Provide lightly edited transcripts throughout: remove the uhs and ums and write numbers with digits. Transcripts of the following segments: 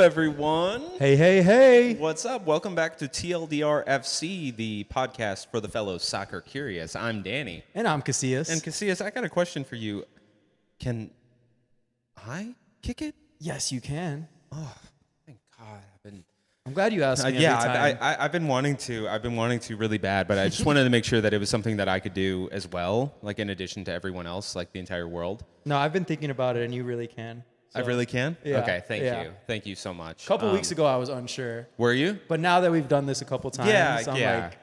everyone. Hey, hey, hey. What's up? Welcome back to TLDR FC, the podcast for the fellow soccer curious. I'm Danny. And I'm Casillas. And Casillas, I got a question for you. Can I kick it? Yes, you can. Oh, thank God. I'm glad you asked me every time. I've been wanting to. I've been wanting to really bad, but I just wanted to make sure that it was something that I could do as well, like in addition to everyone else, like the entire world. No, I've been thinking about it, and you really can. So, I really can? Yeah, okay, thank you. Thank you so much. A couple weeks ago, I was unsure. Were you? But now that we've done this a couple times, I'm like,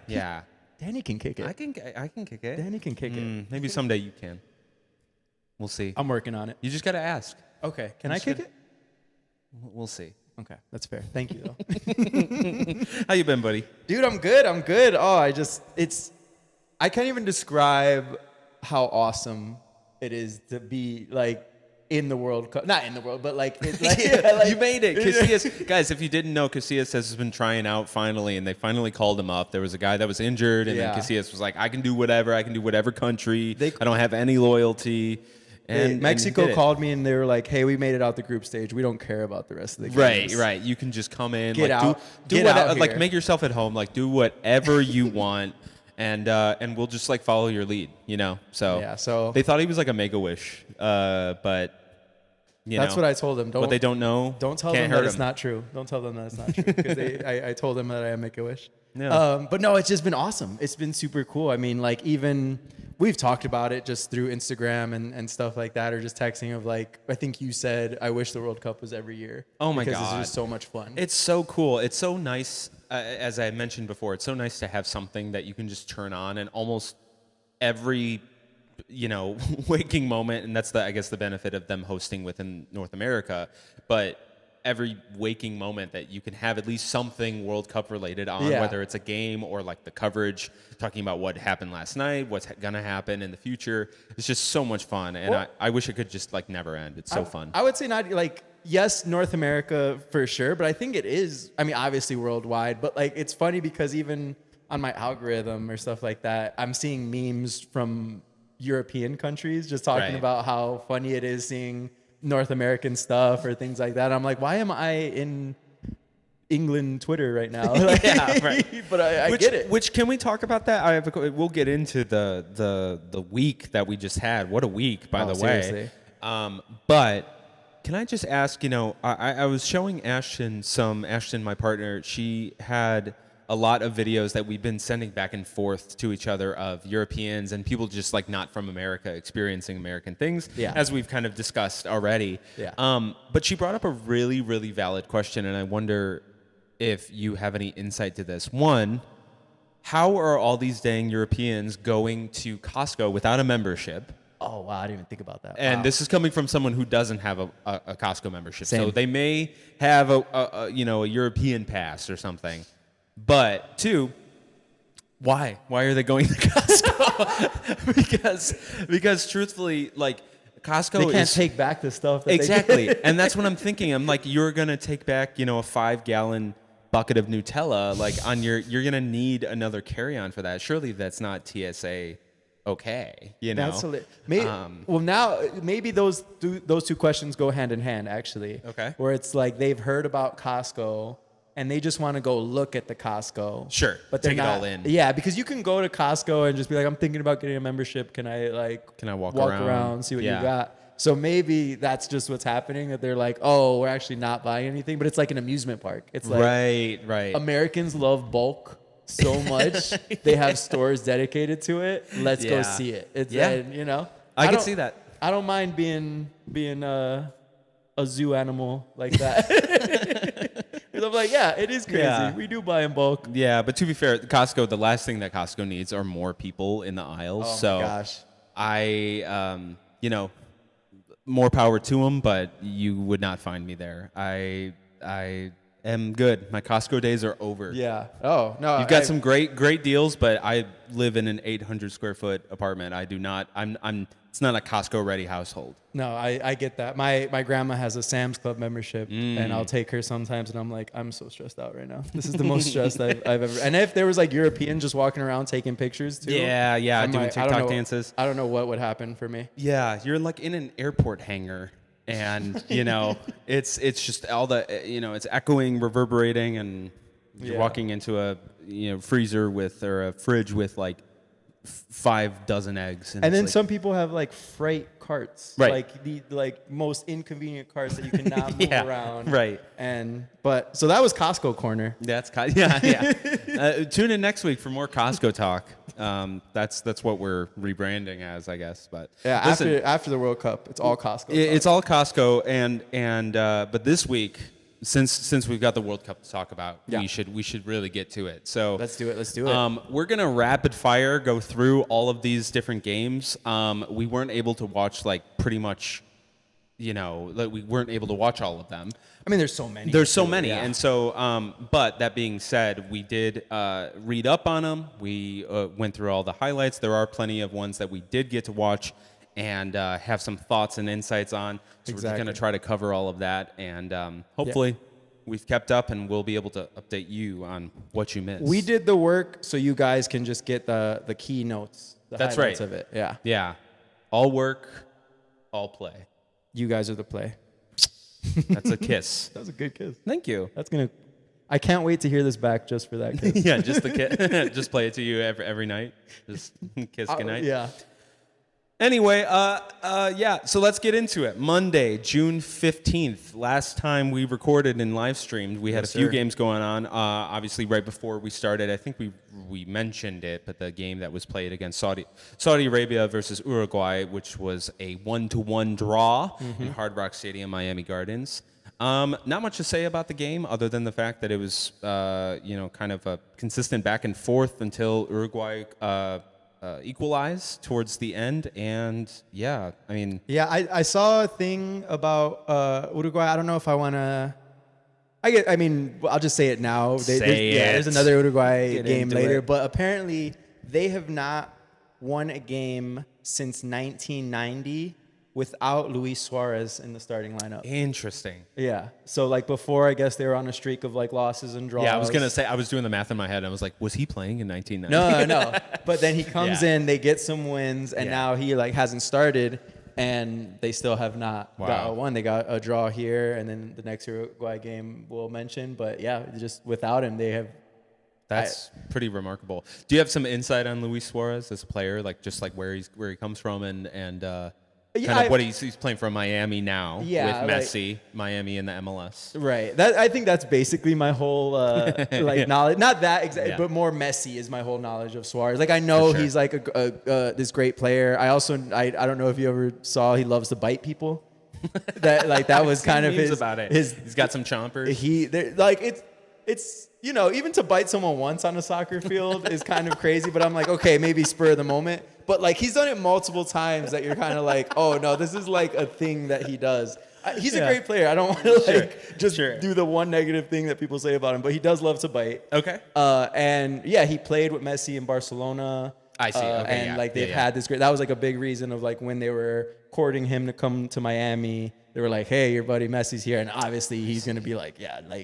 Danny can kick it. I can kick it. Danny can kick it. Maybe someday you can. We'll see. I'm working on it. You just got to ask. Okay. Can I kick it? We'll see. Okay, that's fair. Thank you, though. How you been, buddy? Dude, I'm good. Oh, I can't even describe how awesome it is to be, like, in the World Cup. Not in the world, but, like... you made it. Casillas, guys, if you didn't know, Casillas has been trying out finally, and they finally called him up. There was a guy that was injured, and then Casillas was like, I can do whatever country. I don't have any loyalty. And Mexico called me and they were like, "Hey, we made it out the group stage. We don't care about the rest of the games." Right. You can just come in, get out, do whatever, like make yourself at home, like do whatever you want, and we'll just like follow your lead, you know. So they thought he was like a Make-A-Wish, but that's what I told them. What they don't know, don't tell them that it's not true. Don't tell them that it's not true because I told them that I am Make-A-Wish. Yeah. But no, it's just been awesome. It's been super cool. I mean, like even. We've talked about it just through Instagram and stuff like that, or just texting of like, I think you said, I wish the World Cup was every year. Oh my God. Because it's just so much fun. It's so cool. It's so nice. As I mentioned before, it's so nice to have something that you can just turn on and almost every, waking moment. And that's I guess the benefit of them hosting within North America. But every waking moment that you can have at least something World Cup related on, whether it's a game or like the coverage, talking about what happened last night, what's going to happen in the future. It's just so much fun. And I wish it could just like never end. It's so fun. I would say not like, yes, North America for sure, but I think it is, I mean, obviously worldwide, but like, it's funny because even on my algorithm or stuff like that, I'm seeing memes from European countries just talking about how funny it is seeing North American stuff or things like that. I'm like, why am I in England Twitter right now? Like, but I get it. Which can we talk about that? We'll get into the week that we just had. What a week, by the way. Seriously. But can I just ask? I was showing Ashton, my partner. She had a lot of videos that we've been sending back and forth to each other of Europeans and people just like not from America experiencing American things, as we've kind of discussed already. But she brought up a really, really valid question, and I wonder if you have any insight to this. One, how are all these dang Europeans going to Costco without a membership? Oh, wow, I didn't even think about that. And this is coming from someone who doesn't have a Costco membership. Same. So they may have a European pass or something. But two, why? Why are they going to Costco? because truthfully, like Costco, they can't take back the stuff. That exactly, and that's what I'm thinking. I'm like, you're gonna take back, a 5-gallon bucket of Nutella. Like you're gonna need another carry-on for that. Surely that's not TSA. Okay, Well, now maybe those two questions go hand in hand. Actually, okay, where it's like they've heard about Costco. And they just want to go look at the Costco. Sure, but take it all in. Yeah, because you can go to Costco and just be like, I'm thinking about getting a membership. Can I walk around, see what you got? So maybe that's just what's happening. That they're like, oh, we're actually not buying anything, but it's like an amusement park. It's like right. Americans love bulk so much. They have stores dedicated to it. Let's go see it. It's I can see that. I don't mind being a zoo animal like that. I'm like, it is crazy. Yeah. We do buy in bulk. Yeah, but to be fair, Costco, the last thing that Costco needs are more people in the aisles. Oh, my gosh. I, more power to them, but you would not find me there. I am good. My Costco days are over. Yeah. Oh, no. You've got some great deals, but I live in an 800 square foot apartment. I do not, it's not a Costco ready household. No, I get that. My grandma has a Sam's Club membership, and I'll take her sometimes, and I'm like, I'm so stressed out right now. This is the most stressed I've ever. And if there was like Europeans just walking around taking pictures too. Yeah, I'm doing like, TikTok dances. I don't know what would happen for me. Yeah, you're like in an airport hangar. and it's just all the it's echoing, reverberating, and you're walking into a freezer or a fridge with like 5 dozen eggs, and then like, some people have like freight carts, right? Like the most inconvenient carts that you cannot move around, right? But so that was Costco corner. That's tune in next week for more Costco talk. That's what we're rebranding as, I guess. But yeah, listen, after the World Cup, it's all Costco. It's all Costco, and but this week, since we've got the World Cup to talk about, we should really get to it. So let's do it. We're gonna rapid fire go through all of these different games. We weren't able to watch like pretty much, like we weren't able to watch all of them. I mean, there's so many. Yeah. And so, but that being said, we did read up on them. We went through all the highlights. There are plenty of ones that we did get to watch and have some thoughts and insights on. So we're going to try to cover all of that. And hopefully we've kept up and we'll be able to update you on what you missed. We did the work so you guys can just get the key notes. That's highlights right. Of it. Yeah. Yeah. All work, all play. You guys are the play. That's a kiss. That was a good kiss. Thank you. I can't wait to hear this back just for that kiss. Yeah, just the kiss. Just play it to you every night. Just kiss goodnight. Yeah. Anyway, so let's get into it. Monday, June 15th. Last time we recorded and live streamed, we had a few games going on. Obviously, right before we started, I think we mentioned it, but the game that was played against Saudi Arabia versus Uruguay, which was a 1-1 draw in Hard Rock Stadium, Miami Gardens. Not much to say about the game other than the fact that it was, kind of a consistent back and forth until Uruguay equalized towards the end. And I saw a thing about Uruguay. I don't know if I want to. I'll just say it now. There's another Uruguay game later, but apparently they have not won a game since 1990 without Luis Suarez in the starting lineup. Interesting. Yeah. So like before, I guess they were on a streak of like losses and draws. Yeah, I was gonna say I was doing the math in my head. And I was like, was he playing in 1990? No. But then he comes in, they get some wins, and now he like hasn't started, and they still have not got a one. They got a draw here, and then the next Uruguay game we'll mention. But yeah, just without him, they have. That's pretty remarkable. Do you have some insight on Luis Suarez as a player, like just like where he comes from and kind of what he's playing for Miami now with Messi, Miami in the MLS. Right. I think that's basically my whole knowledge. Not that exactly, but more Messi is my whole knowledge of Suarez. Like I know he's like this great player. I also I don't know if you ever saw he loves to bite people. that was kind of his about it. He's got some chompers. It's even to bite someone once on a soccer field is kind of crazy, but I'm like, okay, maybe spur of the moment. But like he's done it multiple times that you're kind of like, oh no, this is like a thing that he does. He's a great player. I don't want to do the one negative thing that people say about him, but he does love to bite. Okay. He played with Messi in Barcelona. I see. Okay, they've had this great. That was like a big reason of like when they were courting him to come to Miami. They were like, hey, your buddy Messi's here. And obviously he's going to be like,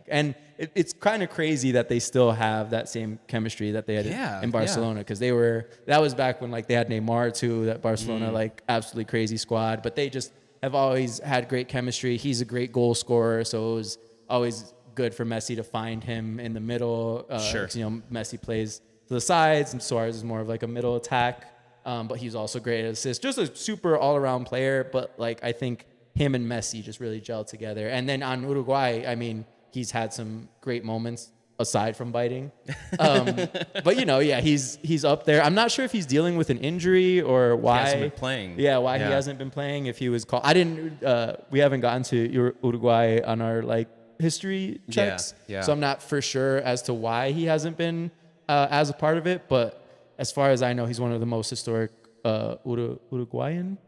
and it's kind of crazy that they still have that same chemistry that they had in Barcelona. Because that was back when like they had Neymar too, that Barcelona, like absolutely crazy squad. But they just have always had great chemistry. He's a great goal scorer. So it was always good for Messi to find him in the middle. Messi plays to the sides and Suarez is more of like a middle attack. But he's also great at assists. Just a super all-around player. But like I think him and Messi just really gelled together. And then on Uruguay, I mean, he's had some great moments aside from biting. But he's up there. I'm not sure if he's dealing with an injury or why. He hasn't been playing. Yeah, why he hasn't been playing. If he was called, we haven't gotten to Uruguay on our like history checks. Yeah. So I'm not for sure as to why he hasn't been as a part of it. But as far as I know, he's one of the most historic Uruguayanese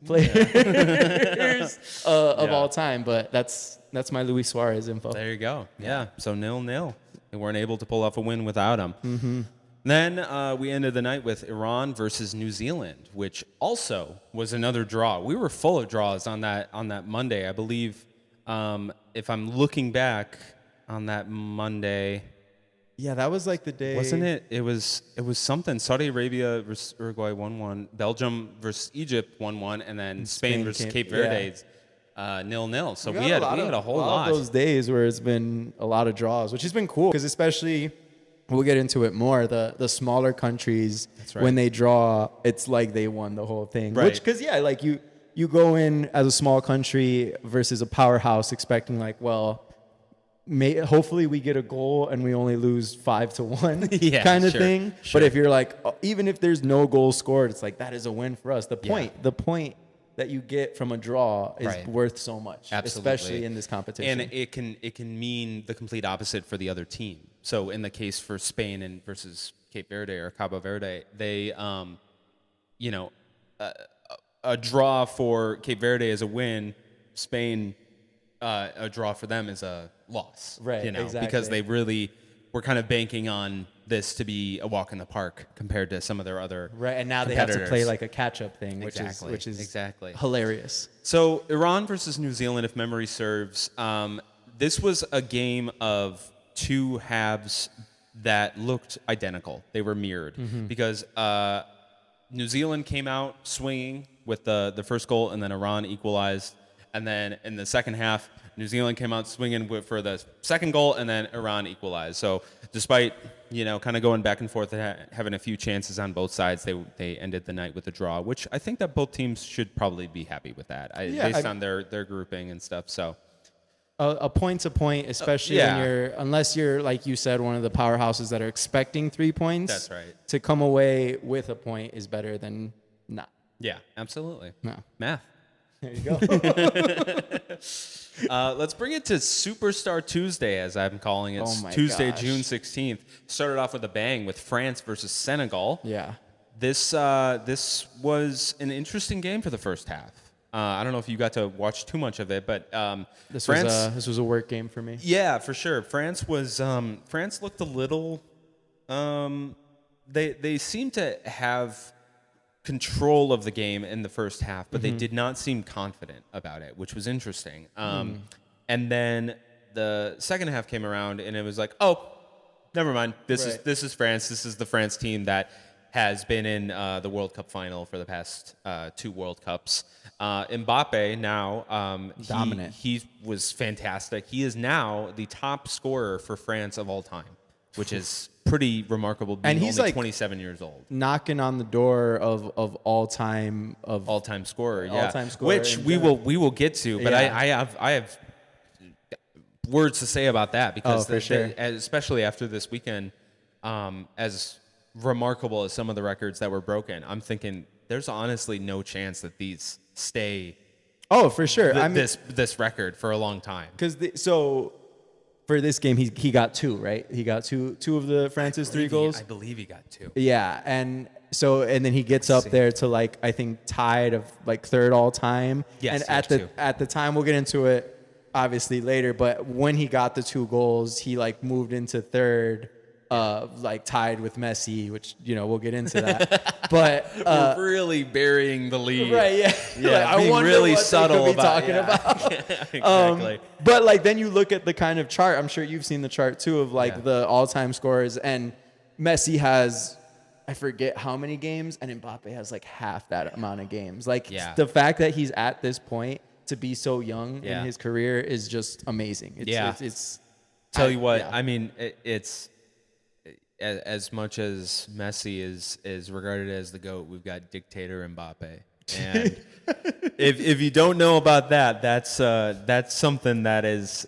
players of all time. But that's my Luis Suarez info. There you go. Yeah. So 0-0. They weren't able to pull off a win without him. Mm-hmm. Then we ended the night with Iran versus New Zealand, which also was another draw. We were full of draws on that Monday. I believe if I'm looking back on that Monday, Yeah, that was like the day. Wasn't it? It was something. Saudi Arabia versus Uruguay 1-1. Belgium versus Egypt 1-1, and then Spain versus Cape Verde 0-0. So we had a whole lot of those days where it's been a lot of draws, which has been cool because especially we'll get into it more. The smaller countries, when they draw, it's like they won the whole thing. Right. Which because like you go in as a small country versus a powerhouse expecting like, well, hopefully we get a goal and we only lose 5-1 kind of thing. Sure. But if you're like, even if there's no goal scored, it's like that is a win for us. The point that you get from a draw is worth so much, especially in this competition. And it can mean the complete opposite for the other team. So in the case for Spain and versus Cape Verde or Cabo Verde, they, a draw for Cape Verde is a win. Spain, a draw for them is a loss, because they really were kind of banking on this to be a walk in the park compared to some of their other and now they have to play like a catch-up thing, which is hilarious. So Iran versus New Zealand, if memory serves, this was a game of two halves that looked identical. They were mirrored because New Zealand came out swinging with the first goal, and then Iran equalized. And then in the second half, New Zealand came out swinging for the second goal, and then Iran equalized. So despite, kind of going back and forth and having a few chances on both sides, they ended the night with a draw, which I think that both teams should probably be happy with that based on their grouping and stuff. So a point to point, especially when unless you're, like you said, one of the powerhouses that are expecting 3 points. That's right. To come away with a point is better than not. Yeah, absolutely. No. Math. There you go. Let's bring it to Superstar Tuesday, as I'm calling it. Tuesday, June 16th. Started off with a bang with France versus Senegal. Yeah. This was an interesting game for the first half. I don't know if you got to watch too much of it, but this was a work game for me. Yeah, for sure. France looked a little. They seemed to have control of the game in the first half, but they did not seem confident about it, which was interesting. And then the second half came around, and it was like, oh, never mind. This is France. This is the France team that has been in the World Cup final for the past 2 World Cups. Mbappe now, dominant. He was fantastic. He is now the top scorer for France of all time, which is pretty remarkable, being only like 27 years old. Knocking on the door of all-time scorer, which we will get to. But I have words to say about that because especially after this weekend, as remarkable as some of the records that were broken, I'm thinking there's honestly no chance that these stay. Oh, for sure. This record for a long time. For this game, he got 2, right? He got two of the France's 3 goals. I believe he got 2. Yeah, and then he gets up there to like I think tied of like 3rd all time. Yes, and at the time, we'll get into it obviously later, but when he got the 2 goals, he like moved into 3rd. Like tied with Messi, which we'll get into that. But we're really burying the lead, right? Yeah, yeah. Like, being I wonder really what subtle they could be about talking about. Exactly. But like then you look at the kind of chart. I'm sure you've seen the chart too of like the all-time scorers, and Messi has I forget how many games, and Mbappe has like half that amount of games. Like the fact that he's at this point to be so young in his career is just amazing. It's tell you what, I mean, it's. As much as Messi is regarded as the GOAT, we've got dictator Mbappe. And if you don't know about that, that's something that is,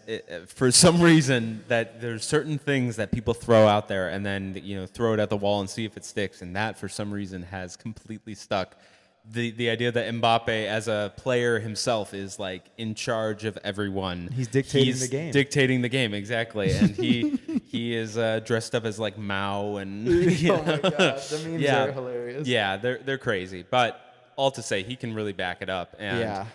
for some reason, that there's certain things that people throw out there and then throw it at the wall and see if it sticks. And that, for some reason, has completely stuck. The idea that Mbappe as a player himself is like in charge of everyone. He's dictating the game. Dictating the game, exactly. And he is dressed up as like Mao and oh my gosh, the memes are hilarious. Yeah, they're crazy. But all to say, he can really back it up. And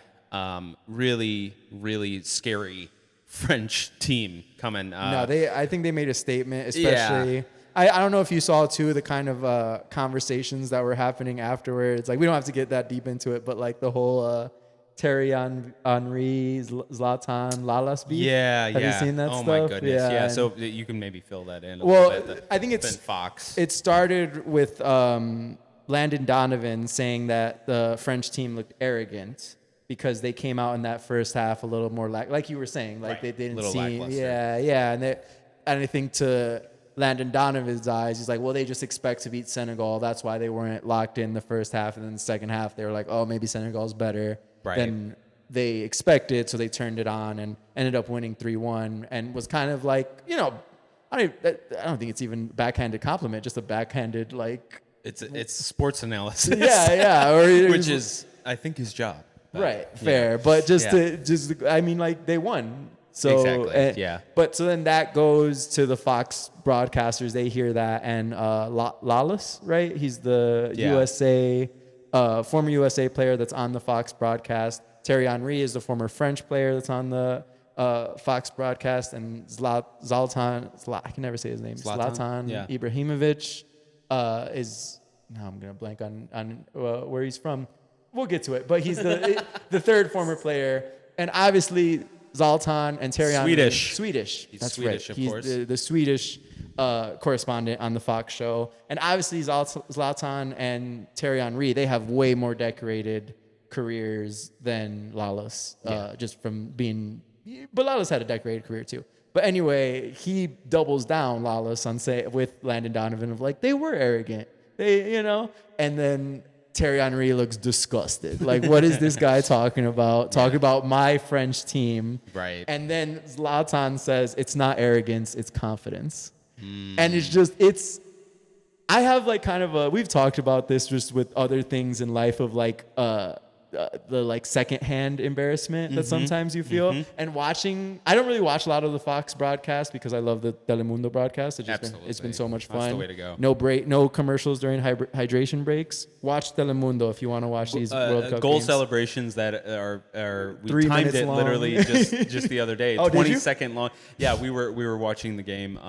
really, really scary French team coming. I think they made a statement, especially. Yeah. I don't know if you saw, too, the kind of conversations that were happening afterwards. Like, we don't have to get that deep into it, but, like, the whole Thierry Henry, Zlatan, Lalas beef. Yeah, Have you seen that oh stuff? my goodness. Yeah. and- So you can maybe fill that in a Well, little bit. I think it's been Fox. It started with Landon Donovan saying that the French team looked arrogant because they came out in that first half a little more like you were saying, like Right. they didn't Little seem, lackluster. yeah, and I think to Landon Donovan's eyes, he's like, well, they just expect to beat Senegal. That's why they weren't locked in the first half, and then the second half they were like, oh, maybe Senegal's better than they expected, so they turned it on and ended up winning 3-1, and was kind of like, I don't think it's even backhanded compliment, just a backhanded like. It's sports analysis. Yeah, which is I think his job. But, right, fair, but I mean, like they won. So exactly. But so then that goes to the Fox broadcasters. They hear that, and Lawless, right? He's the USA former USA player that's on the Fox broadcast. Thierry Henry is the former French player that's on the Fox broadcast, and Zlatan. I can never say his name. Zlatan Ibrahimovic is. Now I'm gonna blank on where he's from. We'll get to it, but he's the third former player, and obviously Zlatan and Thierry Henry. Swedish. He's That's Swedish, right. of course. He's the Swedish correspondent on the Fox show, and obviously Zlatan and Thierry Henry, they have way more decorated careers than Lawless, just from being. But Lawless had a decorated career too. But anyway, he doubles down Lawless on with Landon Donovan of like they were arrogant, and then Thierry Henry looks disgusted. Like, what is this guy talking about? Talking about my French team. Right. And then Zlatan says, it's not arrogance, it's confidence. And I have like kind of we've talked about this just with other things in life of like, the like secondhand embarrassment that sometimes you feel. And I don't really watch a lot of the Fox broadcast because I love the Telemundo broadcast. It's been so much fun. That's the way to go. No commercials during hydration breaks. Watch Telemundo if you want to watch these World Cup goal games. celebrations that are we 3 timed minutes it long. literally just the other day. Oh, did you? 20-second long. Yeah, we were watching the game.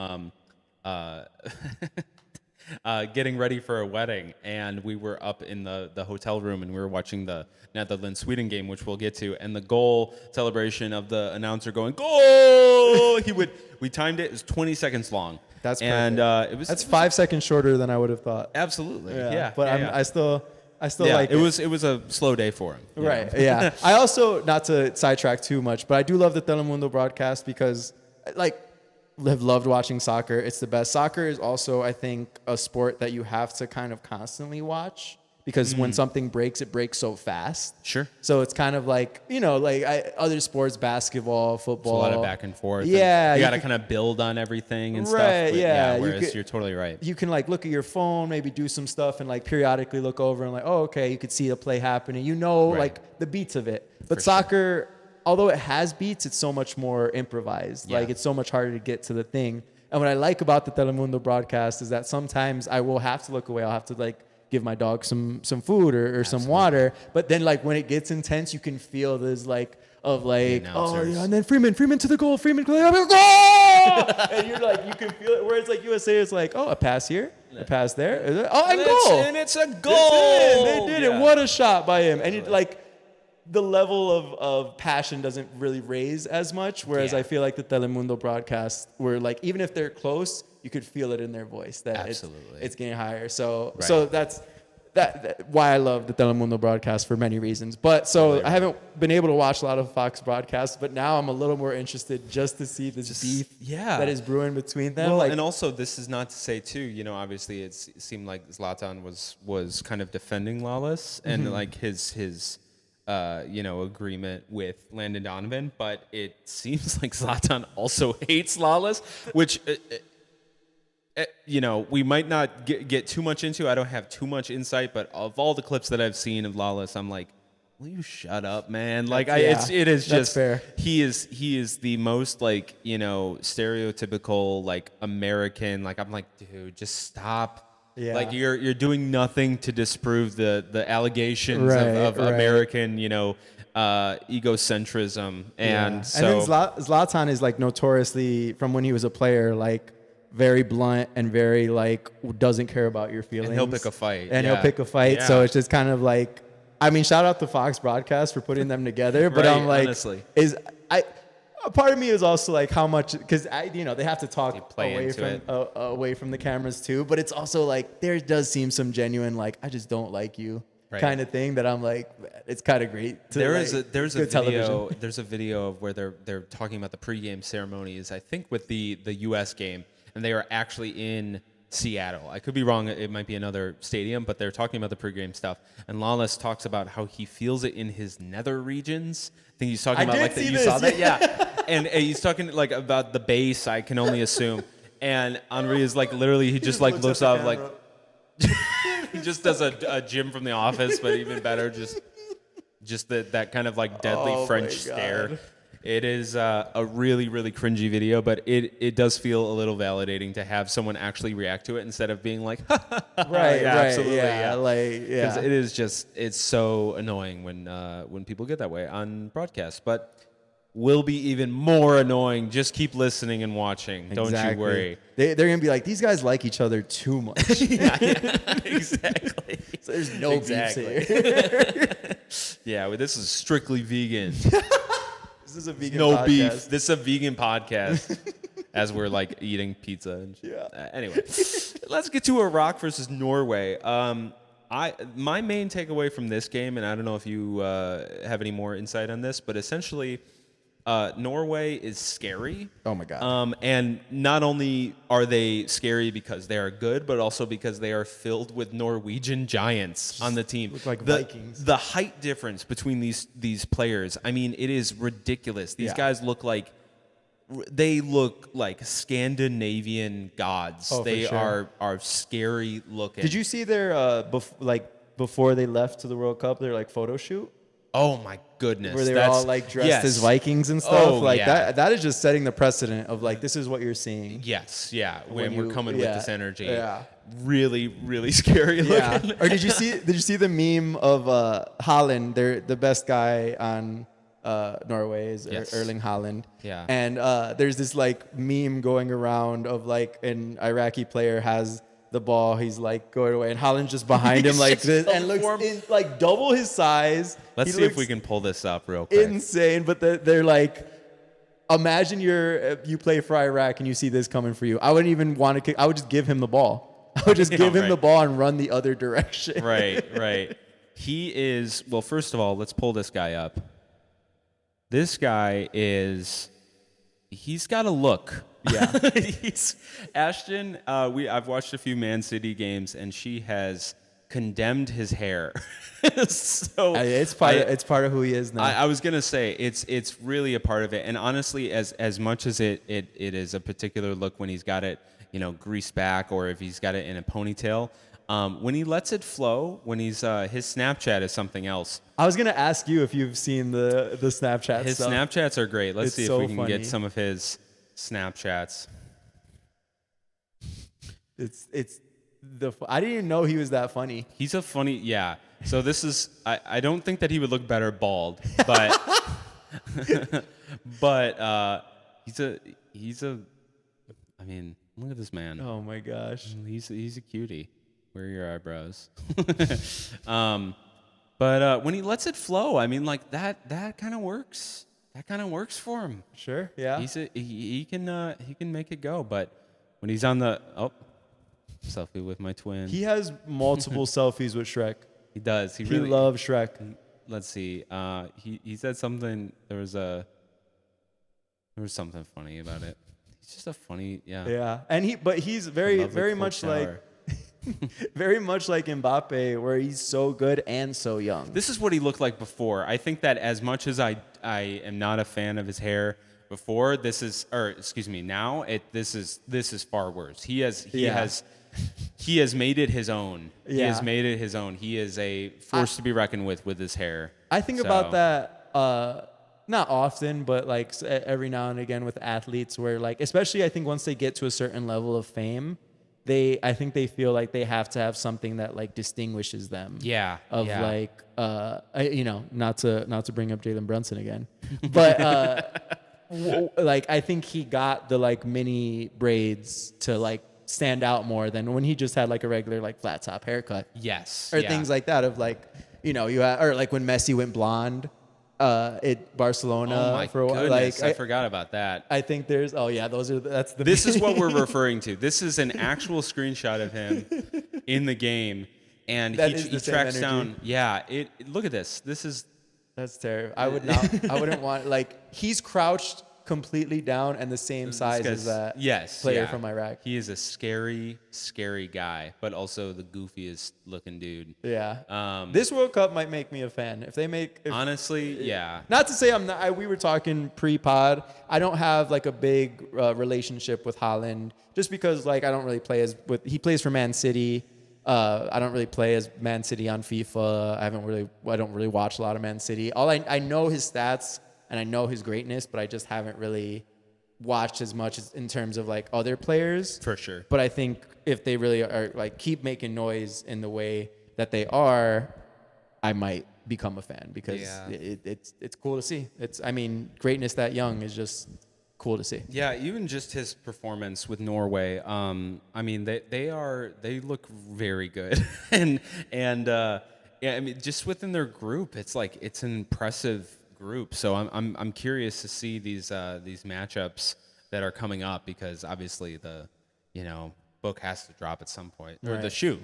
Getting ready for a wedding, and we were up in the hotel room, and we were watching the Netherlands-Sweden game, which we'll get to, and the goal celebration of the announcer going goal. We timed it. It was 20 seconds long. That's perfect. And that's 5 seconds shorter than I would have thought. Absolutely, But I still like it was a slow day for him. Right. Yeah. I also, not to sidetrack too much, but I do love the Telemundo broadcast because like have loved watching soccer. It's the best. Soccer is also, I think, a sport that you have to kind of constantly watch because when something breaks, it breaks so fast. Sure. So it's kind of like, other sports, basketball, football. It's a lot of back and forth. Yeah. You got to kind of build on everything and stuff. Right, But yeah. Whereas you're totally right. You can like look at your phone, maybe do some stuff and like periodically look over and like, oh, okay, you could see the play happening. Right. Like the beats of it. But For soccer, although it has beats, it's so much more improvised. Yeah. Like it's so much harder to get to the thing. And what I like about the Telemundo broadcast is that sometimes I will have to look away. I'll have to like give my dog some food or some water. But then like when it gets intense, you can feel this like of like, oh yeah, and then Freeman to the goal, Freeman goal, and you're like, you can feel it. Whereas like USA, it's like, oh, a pass here, a pass there, oh, and goal, and it's a goal. They did it. What a shot by him. And it, like the level of passion doesn't really raise as much. Whereas I feel like the Telemundo broadcast were like, even if they're close, you could feel it in their voice that it's getting higher. So that's why I love the Telemundo broadcast for many reasons. But I haven't been able to watch a lot of Fox broadcasts, but now I'm a little more interested just to see this beef that is brewing between them. Well, and also this is not to say too, obviously it seemed like Zlatan was kind of defending Lawless and like his agreement with Landon Donovan, but it seems like Zlatan also hates Lawless, which we might not get too much into. I don't have too much insight, but of all the clips that I've seen of Lawless, I'm like, will you shut up, man? Like, it is just fair. He is the most like stereotypical like American. Like, I'm like, dude, just stop. Yeah. Like you're doing nothing to disprove the allegations of American egocentrism, and so and then Zlatan is like notoriously from when he was a player like very blunt and very like doesn't care about your feelings. And he'll pick a fight. He'll pick a fight. Yeah. So it's just kind of like I mean, shout out to Fox Broadcast for putting them together. But Right, I'm like, honestly. a part of me is also like how much, because they have to talk play away into from away from the cameras too. But it's also like there does seem some genuine like I just don't like you kind of thing that I'm like it's kind of great. There's a video of where they're talking about the pregame ceremonies. I think with the U.S. game, and they are actually in Seattle. I could be wrong. It might be another stadium, but they're talking about the pregame stuff. And Lawless talks about how he feels it in his nether regions. I think he's talking about like that. You saw that, yeah. And he's talking like about the bass. I can only assume. And Henri is like literally he just like looks up like he just does a Jim from The Office, but even better, just that kind of like deadly French stare. It is a really, really cringy video, but it does feel a little validating to have someone actually react to it instead of being like, absolutely, because it is just it's so annoying when people get that way on broadcast, but will be even more annoying. Just keep listening and watching. Exactly. Don't you worry. They're gonna be like, these guys like each other too much. Exactly. So there's no beef here. Yeah, well, this is strictly vegan. This is a vegan no podcast. beef. This is a vegan podcast. As we're like eating pizza and shit. Yeah. Anyway, let's get to Iraq versus Norway. My main takeaway from this game, and I don't know if you have any more insight on this, but essentially, Norway is scary. Oh my God. And not only are they scary because they are good, but also because they are filled with Norwegian giants on the team. Look like Vikings. The height difference between these players, I mean, it is ridiculous. These guys look like Scandinavian gods. They are scary looking. Did you see their before they left to the World Cup, their like photo shoot? Oh my goodness. Where they were all like dressed as Vikings and stuff. That is just setting the precedent of like this is what you're seeing. Yes, yeah. When we're coming with this energy. Yeah. Really, really scary looking. Or did you see the meme of Haaland, the best guy on Norway is Erling Haaland. Yeah. And there's this like meme going around of like an Iraqi player has the ball, he's like going away, and Haaland's just behind him like this, and looks like double his size. Let's see if we can pull this up real quick. Insane, but they're like, imagine you play for Iraq and you see this coming for you. I wouldn't even want to kick. I would just give him the ball. I would just give him the ball and run the other direction. Right. He is, well, first of all, let's pull this guy up. This guy he's got a look. Yeah. Ashton, I've watched a few Man City games, and she has condemned his hair. So it's part of who he is now. I was gonna say it's really a part of it, and honestly, as much as it is a particular look when he's got it, greased back, or if he's got it in a ponytail. When he lets it flow, when he's his Snapchat is something else. I was gonna ask you if you've seen the Snapchat. His stuff. Snapchats are great. Let's see if we can funny. get some of his Snapchats. I didn't even know he was that funny. He's a funny, yeah. So this is I don't think that he would look better bald, but he's a I mean, look at this man. Oh my gosh. He's a cutie. Where are your eyebrows? But when he lets it flow, I mean, like that kind of works. That kind of works for him. Sure, yeah. He can make it go, but when he's on the selfie with my twin. He has multiple selfies with Shrek. He does. He really loves Shrek. Let's see. He said something. There was something funny about it. He's just a funny, yeah. Yeah, and he's very much like. Very much like Mbappe, where he's so good and so young. This is what he looked like before. I think that as much as I am not a fan of his hair before, this is far worse. He has made it his own. Yeah. He has made it his own. He is a force to be reckoned with his hair. I think about that not often, but like every now and again with athletes, where like, especially I think once they get to a certain level of fame, I think they feel like they have to have something that like distinguishes them. Yeah. Like, not to bring up Jalen Brunson again, but like I think he got the like mini braids to like stand out more than when he just had like a regular like flat top haircut. Yes. Or things like that of like, or like when Messi went blonde at Barcelona. Oh my for a while. goodness, Like I forgot about that. I think that's the. This is what we're referring to. This is an actual screenshot of him in the game, and he tracks down. Yeah, look at this. That's terrible. I wouldn't want, like, he's crouched completely down and the same size as that player from Iraq. He is a scary, scary guy, but also the goofiest looking dude. Yeah. This World Cup might make me a fan. Honestly, yeah. Not to say I'm not. We were talking pre-pod. I don't have like a big relationship with Haaland just because like I don't really play he plays for Man City. I don't really play as Man City on FIFA. I don't really watch a lot of Man City. I know his stats and I know his greatness, but I just haven't really watched as much in terms of like other players. For sure. But I think if they really are like keep making noise in the way that they are, I might become a fan because it's cool to see. Greatness that young is just cool to see. Yeah, even just his performance with Norway. They look very good, just within their group, it's an impressive group. So I'm curious to see these matchups that are coming up because obviously the book has to drop at some point, or the shoe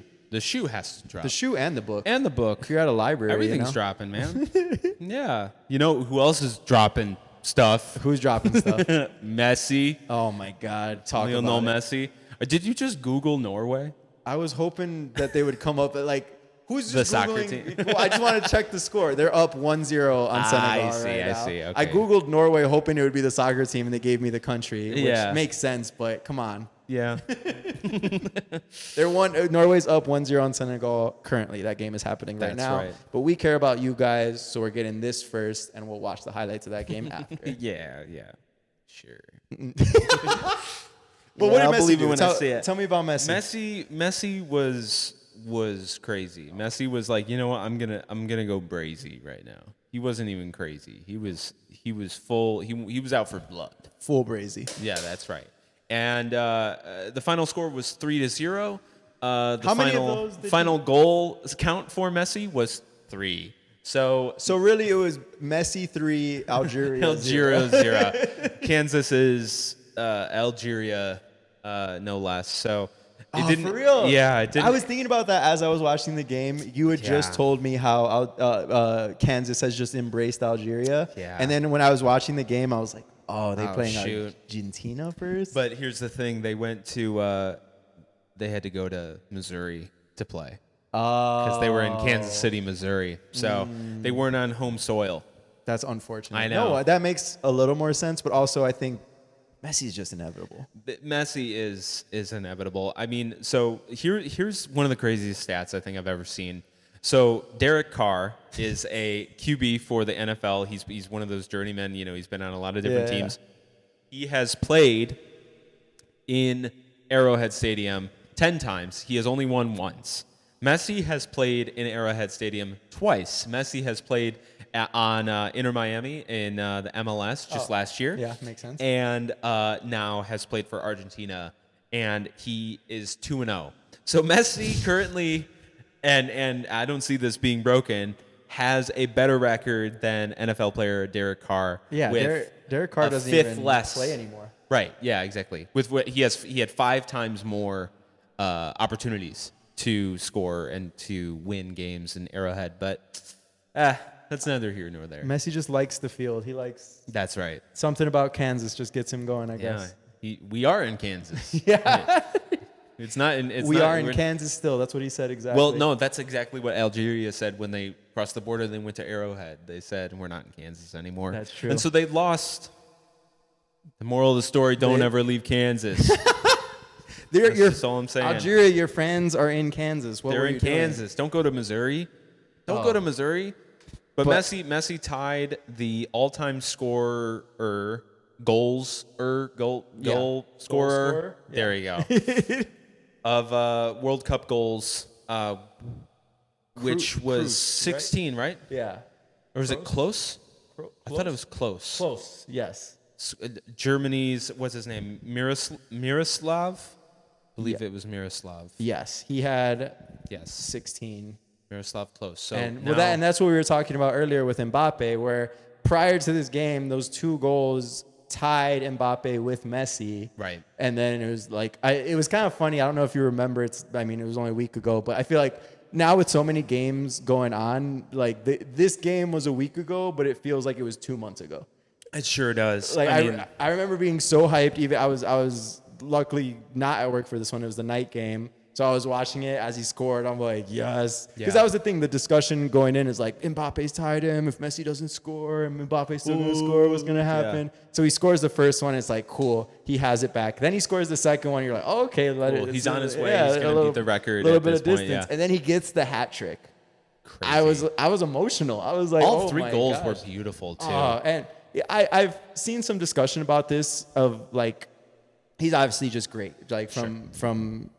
has to drop. The shoe and the book. If you're at a library, everything's dropping, man. Yeah, who else is dropping stuff? Who's dropping stuff? Messi. Oh my God! Lionel Messi. Did you just Google Norway? I was hoping that they would come up at like who's just the soccer Googling? team. Well, I just want to check the score. They're up 1-0 on Senegal I see. now. Okay. I googled Norway hoping it would be the soccer team, and they gave me the country, which makes sense. But come on. Yeah. Norway's up 1-0 on Senegal currently. That game is happening right now. Right. But we care about you guys, so we're getting this first, and we'll watch the highlights of that game after. Yeah. Sure. But what did Messi believe do? it when I see it. Tell me about Messi. Messi was crazy. Messi was like, you know what? I'm gonna go brazy right now. He wasn't even crazy. He was full. He was out for blood. Full brazy. Yeah, that's right. And the final score was 3-0. How many of those did final goal count for Messi was 3. So really, it was Messi 3, Algeria 0. Kansas is Algeria, no less. So it didn't. For real? Yeah, it didn't. I was thinking about that as I was watching the game. You had just told me how Kansas has just embraced Algeria. Yeah. And then when I was watching the game, I was like, they playing shoot. Argentina first? But here's the thing: they went to. They had to go to Missouri to play. Because they were in Kansas City, Missouri. So they weren't on home soil. That's unfortunate. I know. No, that makes a little more sense, but also I think Messi is just inevitable. Messi is inevitable. I mean, so here's one of the craziest stats I think I've ever seen. So Derek Carr is a QB for the NFL. He's one of those journeymen. He's been on a lot of different teams. He has played in Arrowhead Stadium 10 times. He has only won once. Messi has played in Arrowhead Stadium twice. Messi has played on Inter Miami in the MLS just last year. Yeah, makes sense. And now has played for Argentina, and he is 2-0. So Messi currently, and I don't see this being broken, has a better record than NFL player Derek Carr. Yeah, Derek Carr doesn't even play anymore. Right. Yeah. Exactly. With what he had 5 times more opportunities to score and to win games in Arrowhead, but that's neither here nor there. Messi just likes the field. He likes. That's right. Something about Kansas just gets him going, I guess. We are in Kansas. Yeah. It's not. We are in Kansas still. That's what he said exactly. Well, no, that's exactly what Algeria said when they crossed the border. They went to Arrowhead. They said we're not in Kansas anymore. That's true. And so they lost. The moral of the story: don't ever leave Kansas. That's all I'm saying. Algeria, your friends are in Kansas. They're in Kansas. Don't go to Missouri. Don't go to Missouri. But Messi tied the all-time goal scorer. There you go. Of World Cup goals, which was 16, right? Yeah. Or was it close? I thought it was close. Close, yes. Germany's, what's his name? Miroslav? I believe it was Miroslav. Yes, he had 16. Miroslav Klose. So And now, and that's what we were talking about earlier with Mbappe, where prior to this game, those 2 goals tied Mbappe with Messi. Right. And then it was like, it was kind of funny. I don't know if you remember. It was only a week ago, but I feel like now with so many games going on, like this game was a week ago, but it feels like it was 2 months ago. it sure does. Like I mean, I remember being so hyped. Even I was luckily not at work for this one. It was the night game. So I was watching it as he scored. I'm like, yes. Because that was the thing. The discussion going in is like, Mbappe's tied him. If Messi doesn't score, and Mbappe's still going to score, what's going to happen? Yeah. So he scores the first one. It's like, cool. He has it back. Then he scores the second one. You're like, oh, okay. Cool. He's on his way. He's going to beat the record at this point. Yeah. And then he gets the hat trick. Crazy. I was emotional. I was like, all 3 goals were beautiful, too. And I've seen some discussion about this of like, he's obviously just great. Like from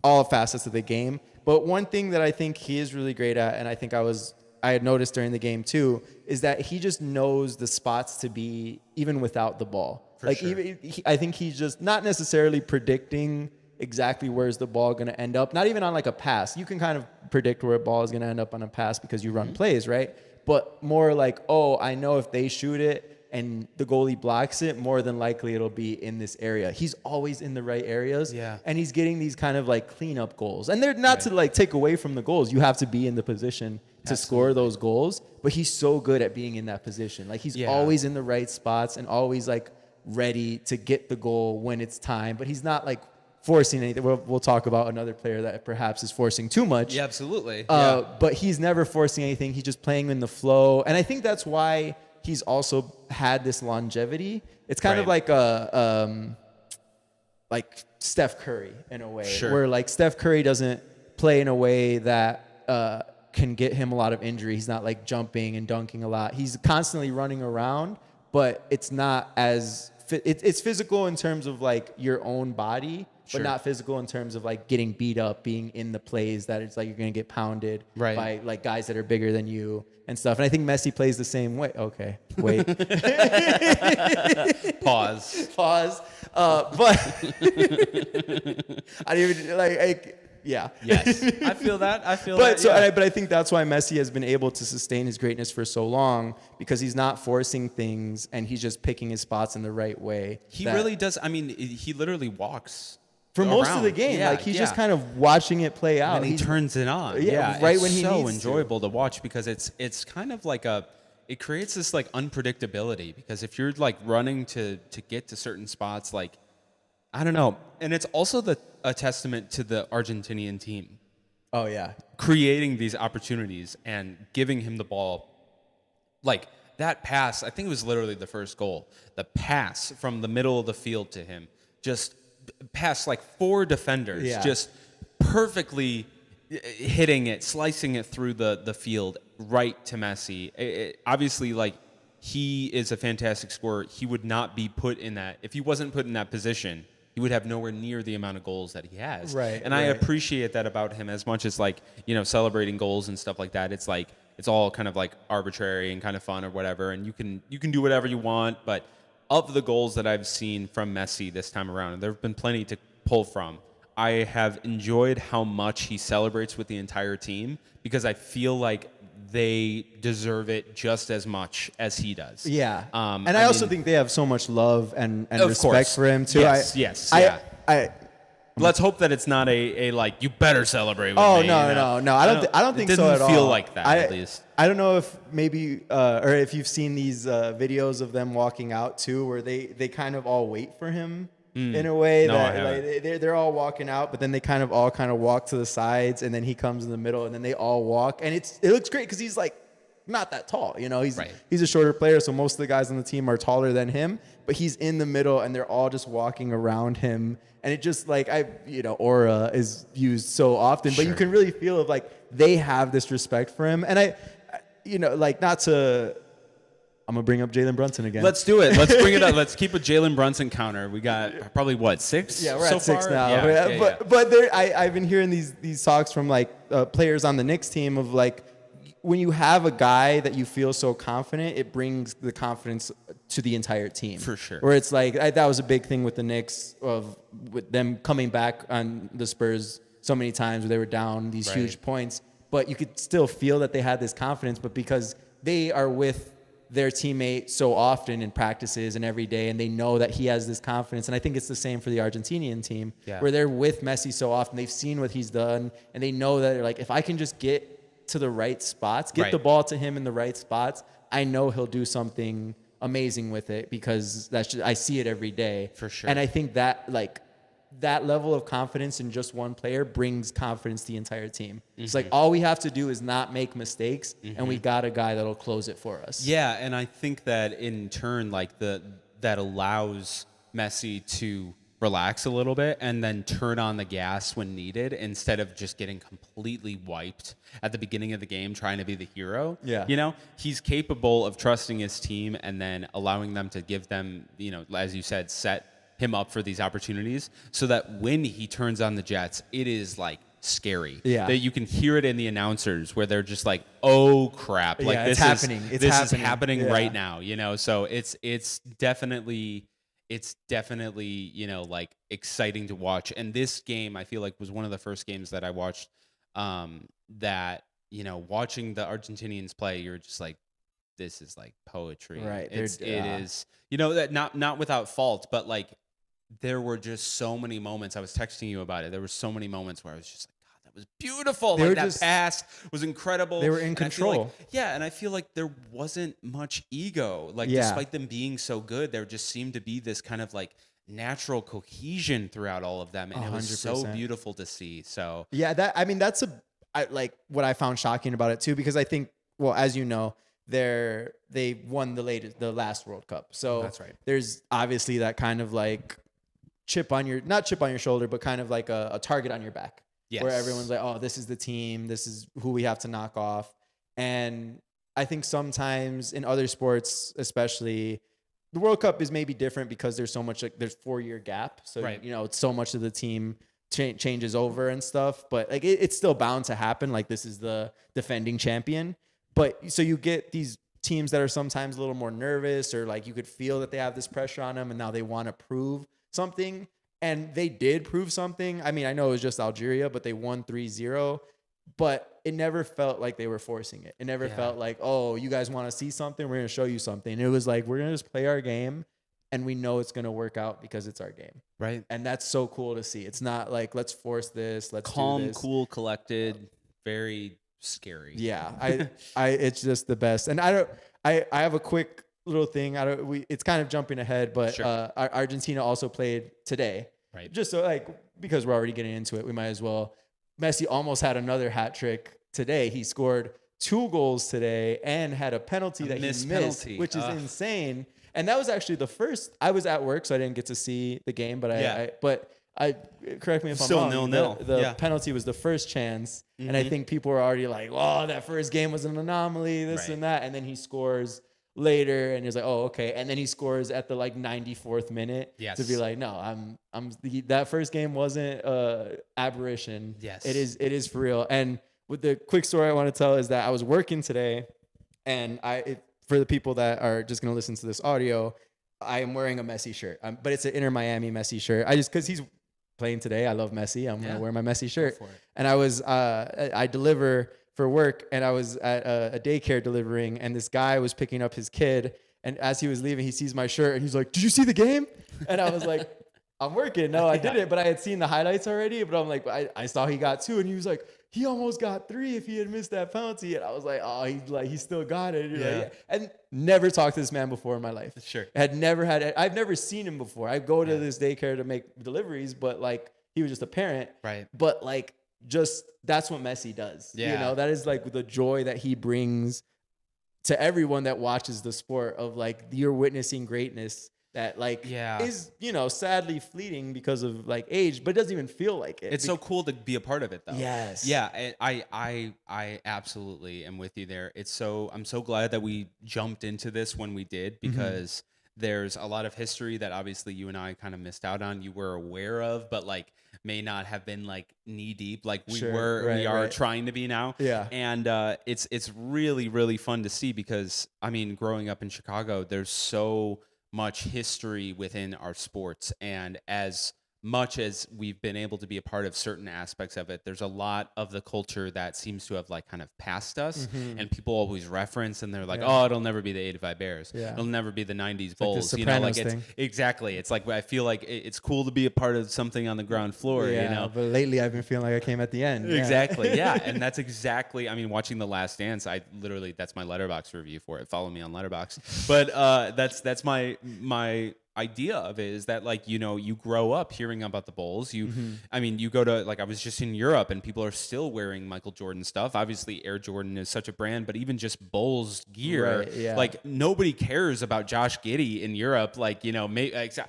all facets of the game. But one thing that I think he is really great at, and I think I had noticed during the game too, is that he just knows the spots to be even without the ball. I think he's just not necessarily predicting exactly where's the ball going to end up. Not even on like a pass. You can kind of predict where a ball is going to end up on a pass because you run plays, right? But more like, oh, I know if they shoot it and the goalie blocks it, more than likely it'll be in this area. He's always in the right areas. Yeah. And he's getting these kind of like cleanup goals. And they're not to like take away from the goals. You have to be in the position to score those goals. But he's so good at being in that position. Like he's always in the right spots and always like ready to get the goal when it's time. But he's not like forcing anything. We'll talk about another player that perhaps is forcing too much. Yeah, absolutely. But he's never forcing anything. He's just playing in the flow. And I think that's why he's also had this longevity. It's kind of like like Steph Curry in a way, where like Steph Curry doesn't play in a way that can get him a lot of injury. He's not like jumping and dunking a lot. He's constantly running around, but it's not as it's physical in terms of like your own body, but not physical in terms of like getting beat up, being in the plays that it's like you're going to get pounded by like guys that are bigger than you and stuff. And I think Messi plays the same way. Okay, wait. Pause. But I didn't even like yeah. Yes. I feel that. But I think that's why Messi has been able to sustain his greatness for so long, because he's not forcing things and he's just picking his spots in the right way. He really does. I mean, he literally walks for most of the game. Like he's just kind of watching it play out. And he turns it on. Right when he needs to. It's so enjoyable to watch because it's kind of like it creates this like unpredictability, because if you're like running to get to certain spots, like, I don't know. And it's also a testament to the Argentinian team. Oh, yeah. Creating these opportunities and giving him the ball. Like that pass, I think it was literally the first goal. The pass from the middle of the field to him, just past like 4 defenders, just perfectly hitting it, slicing it through the field right to Messi. Obviously, like, he is a fantastic scorer. He would not be put in that. If he wasn't put in that position, he would have nowhere near the amount of goals that he has. Right. And I appreciate that about him, as much as like, you know, celebrating goals and stuff like that. It's like, it's all kind of like arbitrary and kind of fun or whatever. And you can do whatever you want. But of the goals that I've seen from Messi this time around, and there have been plenty to pull from, I have enjoyed how much he celebrates with the entire team, because I feel like they deserve it just as much as he does. Yeah. And I also think they have so much love and respect for him too. Yes. Let's hope that it's not a like, you better celebrate with me. No. I don't think so at all. It didn't feel like that, at least. I don't know if maybe or if you've seen these videos of them walking out too, where they kind of all wait for him in a way they're all walking out, but then they kind of walk to the sides, and then he comes in the middle, and then they all walk, and it looks great because he's like not that tall, you know. He's a shorter player, so most of the guys on the team are taller than him, but he's in the middle, and they're all just walking around him, and it just like aura is used so often, but you can really feel like they have this respect for him, and I'm going to bring up Jalen Brunson again. Let's do it. Let's bring it up. Let's keep a Jalen Brunson counter. We got probably, 6? Yeah, we're at 6 far? now. But I've been hearing these talks from like players on the Knicks team of like, when you have a guy that you feel so confident, it brings the confidence to the entire team. For sure. Where it's like, that was a big thing with the Knicks, with them coming back on the Spurs so many times where they were down these huge points. but you could still feel that they had this confidence. But because they are with their teammate so often in practices and every day, and they know that he has this confidence. And I think it's the same for the Argentinian team, where they're with Messi so often. They've seen what he's done, and they know that they're like, if I can just get to the right spots, get the ball to him in the right spots, I know he'll do something amazing with it, because I see it every day. For sure. And I think that that level of confidence in just one player brings confidence to the entire team. It's like all we have to do is not make mistakes, and we got a guy that'll close it for us. Yeah, and I think that in turn, like that allows Messi to relax a little bit and then turn on the gas when needed, instead of just getting completely wiped at the beginning of the game trying to be the hero. Yeah. You know, he's capable of trusting his team and then allowing them to give them, you know, as you said, set him up for these opportunities, so that when he turns on the jets, it is like scary. Yeah. That you can hear it in the announcers where they're just like, "Oh crap!" Like it's happening. This is happening right now. You know, so it's definitely you know, like exciting to watch. And this game, I feel like, was one of the first games that I watched. That, you know, watching the Argentinians play, you're just like, this is like poetry. Right. It is, you know, that not without fault, but like, there were just so many moments. I was texting you about it. There were so many moments where I was just like, God, that was beautiful. Like, that pass was incredible. They were in control. And I feel like there wasn't much ego. Like, despite them being so good, there just seemed to be this kind of like natural cohesion throughout all of them, and 100%. It was so beautiful to see. So yeah, that's like what I found shocking about it too, because I think, well, as you know, they won the last World Cup. So that's right. There's obviously that kind of like not chip on your shoulder, but kind of like a target on your back. Yes. Where everyone's like, oh, this is the team, this is who we have to knock off. And I think sometimes in other sports, especially, the World Cup is maybe different because there's so much, like, there's 4-year gap. So, you know, it's so much of the team changes over and stuff, but like it's still bound to happen. Like, this is the defending champion. But so you get these teams that are sometimes a little more nervous, or like you could feel that they have this pressure on them, and now they want to prove something. And they did prove something. I mean, I know it was just Algeria, but they won 3-0. But it never felt like they were forcing it. It never felt like, oh, you guys want to see something? We're going to show you something. It was like, we're going to just play our game, and we know it's going to work out because it's our game. Right. And that's so cool to see. It's not like, let's force this. Let's calm, do this. cool, collected, very scary. Yeah. It's just the best. And I have a quick little thing. It's kind of jumping ahead, but sure. Argentina also played today. Right. Just so, like, because we're already getting into it, we might as well. Messi almost had another hat trick today. He scored 2 goals today and had a penalty that he missed, which is insane. And that was actually the first. I was at work, so I didn't get to see the game. But I correct me if I'm wrong. Still 0-0. The penalty was the first chance, and I think people were already like, "Oh, that first game was an anomaly, this and that." And then he scores later, and he's like, "Oh, okay." And then he scores at the like 94th minute to be like, "No, that first game wasn't aberration. Yes, it is for real." And with the quick story I want to tell is that I was working today, and for the people that are just going to listen to this audio, I am wearing a Messi shirt, but it's an Inter Miami Messi shirt. Because he's playing today. I love Messi. I'm going to wear my Messi shirt. And I deliver for work, and I was at a daycare delivering, and this guy was picking up his kid, and as he was leaving, he sees my shirt, and he's like, "Did you see the game?" And I was like, "I'm working." No, I didn't, but I had seen the highlights already, but I'm like, I saw he got 2, and he was like, he almost got 3 if he had missed that penalty. And I was like, oh, he still got it. Like, and never talked to this man before in my life. Sure. I've never seen him before. I go to this daycare to make deliveries, but like, he was just a parent. Right. But like, just, that's what Messi does. Yeah. You know, that is like the joy that he brings to everyone that watches the sport, of like, you're witnessing greatness that like is, you know, sadly fleeting because of like age, but it doesn't even feel like it. It's so cool to be a part of it, though. Yes. Yeah, I absolutely am with you there. I'm so glad that we jumped into this when we did, because there's a lot of history that obviously you and I kind of missed out on. You were aware of, but like may not have been like knee deep like we are trying to be now. Yeah. And it's really, really fun to see, because I mean, growing up in Chicago, there's so much history within our sports, and as much as we've been able to be a part of certain aspects of it, there's a lot of the culture that seems to have like kind of passed us, and people always reference, and they're like, oh, it'll never be the 85 Bears. Yeah. It'll never be the 90s Like Bulls. the You know, like Sopranos it's thing. exactly. It's like, I feel like it's cool to be a part of something on the ground floor, Yeah, you know? but lately I've been feeling like I came at the end. Yeah. Exactly. Yeah. And that's exactly, I mean, watching The Last Dance, I literally, that's my Letterboxd review for it. Follow me on Letterboxd. But that's my idea of it, is that, like, you know, you grow up hearing about the Bulls. I mean, you go to, like, I was just in Europe and people are still wearing Michael Jordan stuff. Obviously Air Jordan is such a brand, but even just Bulls gear, Right, yeah. like, nobody cares about Josh Giddey in Europe. Like, you know,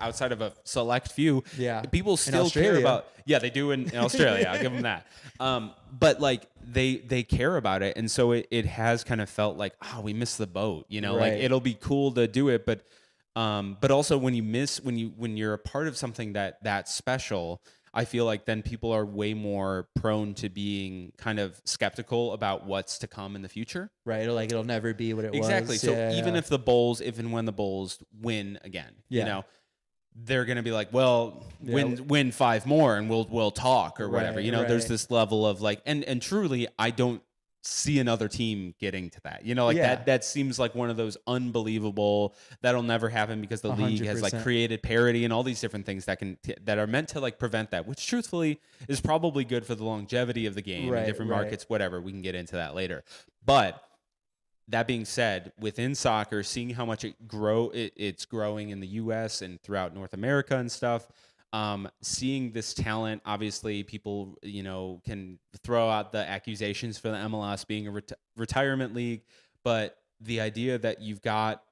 outside of a select few, Yeah. people In still care Australia. about, yeah, they do in Australia. I'll give them that. But like they care about it, and so it has kind of felt like, oh, we missed the boat. You know, like Right. it'll be cool to do it, but also when you're a part of something that's special, I feel like then people are way more prone to being kind of skeptical about what's to come in the future. Right. It'll never be what it was. Exactly. So Yeah, even yeah. if and when the Bulls win again, you Yeah. know, they're going to be like, well, Yeah. win 5 more and we'll talk or whatever. Right, You know, there's right. this level of like, and truly, I don't see another team getting to that. You know, like Yeah. that seems like one of those unbelievable, that'll never happen, because the league has like 100%. created parity and all these different things that are meant to like prevent that, which truthfully is probably good for the longevity of the game in Right, different right. markets, whatever. We can get into that later. But that being said, within soccer, seeing how much it's growing in the U.S. and throughout North America and stuff, seeing this talent, obviously people, you know, can throw out the accusations for the MLS being a retirement league, but the idea that you've got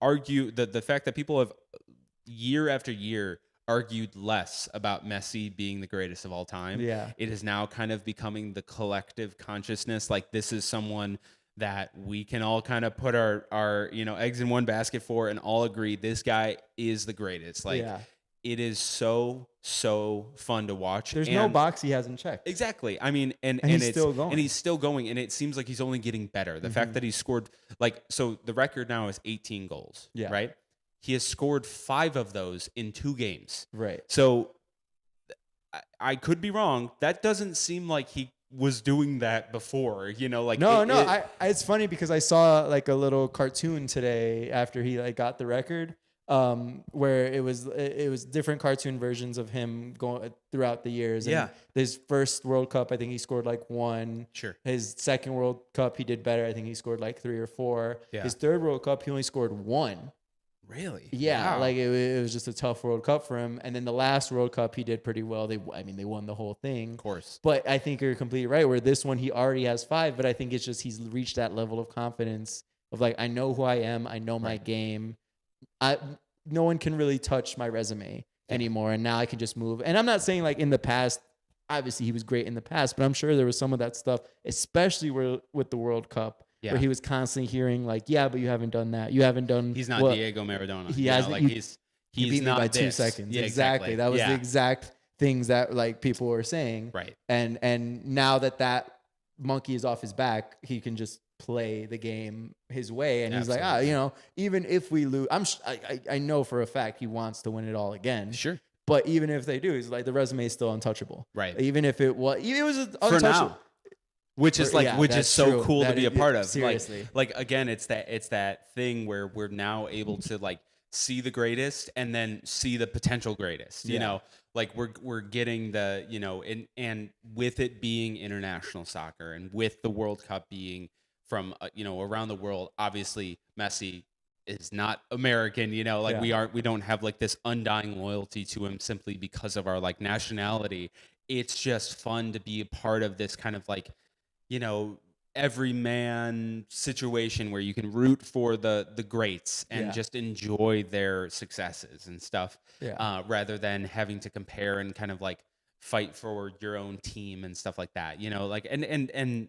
the fact that people have year after year argued less about Messi being the greatest of all time. Yeah. It is now kind of becoming the collective consciousness. Like, this is someone that we can all kind of put our you know, eggs in one basket for, and all agree this guy is the greatest. Like, Yeah. it is so fun to watch. There's no And- box he hasn't checked. Exactly. I mean, and he's it's still going. and he's still going, and it seems like he's only getting better. The fact that he scored, like, so the record now is 18 goals. Yeah. Right. He has scored 5 of those in 2 games. Right. So I could be wrong. That doesn't seem like he was doing that before. You know, like No. It's funny because I saw like a little cartoon today after he like got the record, where it was different cartoon versions of him going throughout the years. And Yeah. his first World Cup, I think he scored like 1. Sure. His second World Cup, he did better. I think he scored like 3 or 4. Yeah. His third World Cup, he only scored 1. Really? Yeah, Wow. like it was just a tough World Cup for him. And then the last World Cup, he did pretty well. They won the whole thing. Of course. But I think you're completely right. Where this one, he already has 5, but I think it's just he's reached that level of confidence of like, I know who I am. I know my game. No one can really touch my resume anymore. And now I can just move. And I'm not saying like in the past, obviously he was great in the past, but I'm sure there was some of that stuff, especially with the World Cup, Yeah. where he was constantly hearing like, yeah, but you haven't done that. You haven't done. He's not what- Diego Maradona. He You know, hasn't- like you- he's You beat me not by 2 this. seconds. Yeah, exactly. That was Yeah. the exact things that like people were saying. Right. And now that monkey is off his back, he can just play the game his way. And he's like, Absolutely. you know, even if we lose, I know for a fact he wants to win it all again. Sure. But even if they do, he's like, the resume is still untouchable. Right. Even if it was For untouchable. now. Which is like, Yeah, which is that's so true. cool to That be a is- part of. seriously. Like again, it's that thing where we're now able to like see the greatest and then see the potential greatest. You Yeah. know, like we're getting the, you know, and with it being international soccer and with the World Cup being from you know, around the world, obviously Messi is not American, you know, like Yeah. we don't have like this undying loyalty to him simply because of our like nationality. It's just fun to be a part of this kind of like, you know, everyman situation where you can root for the greats and Yeah. just enjoy their successes and stuff, Yeah. rather than having to compare and kind of like fight for your own team and stuff like that, you know, like and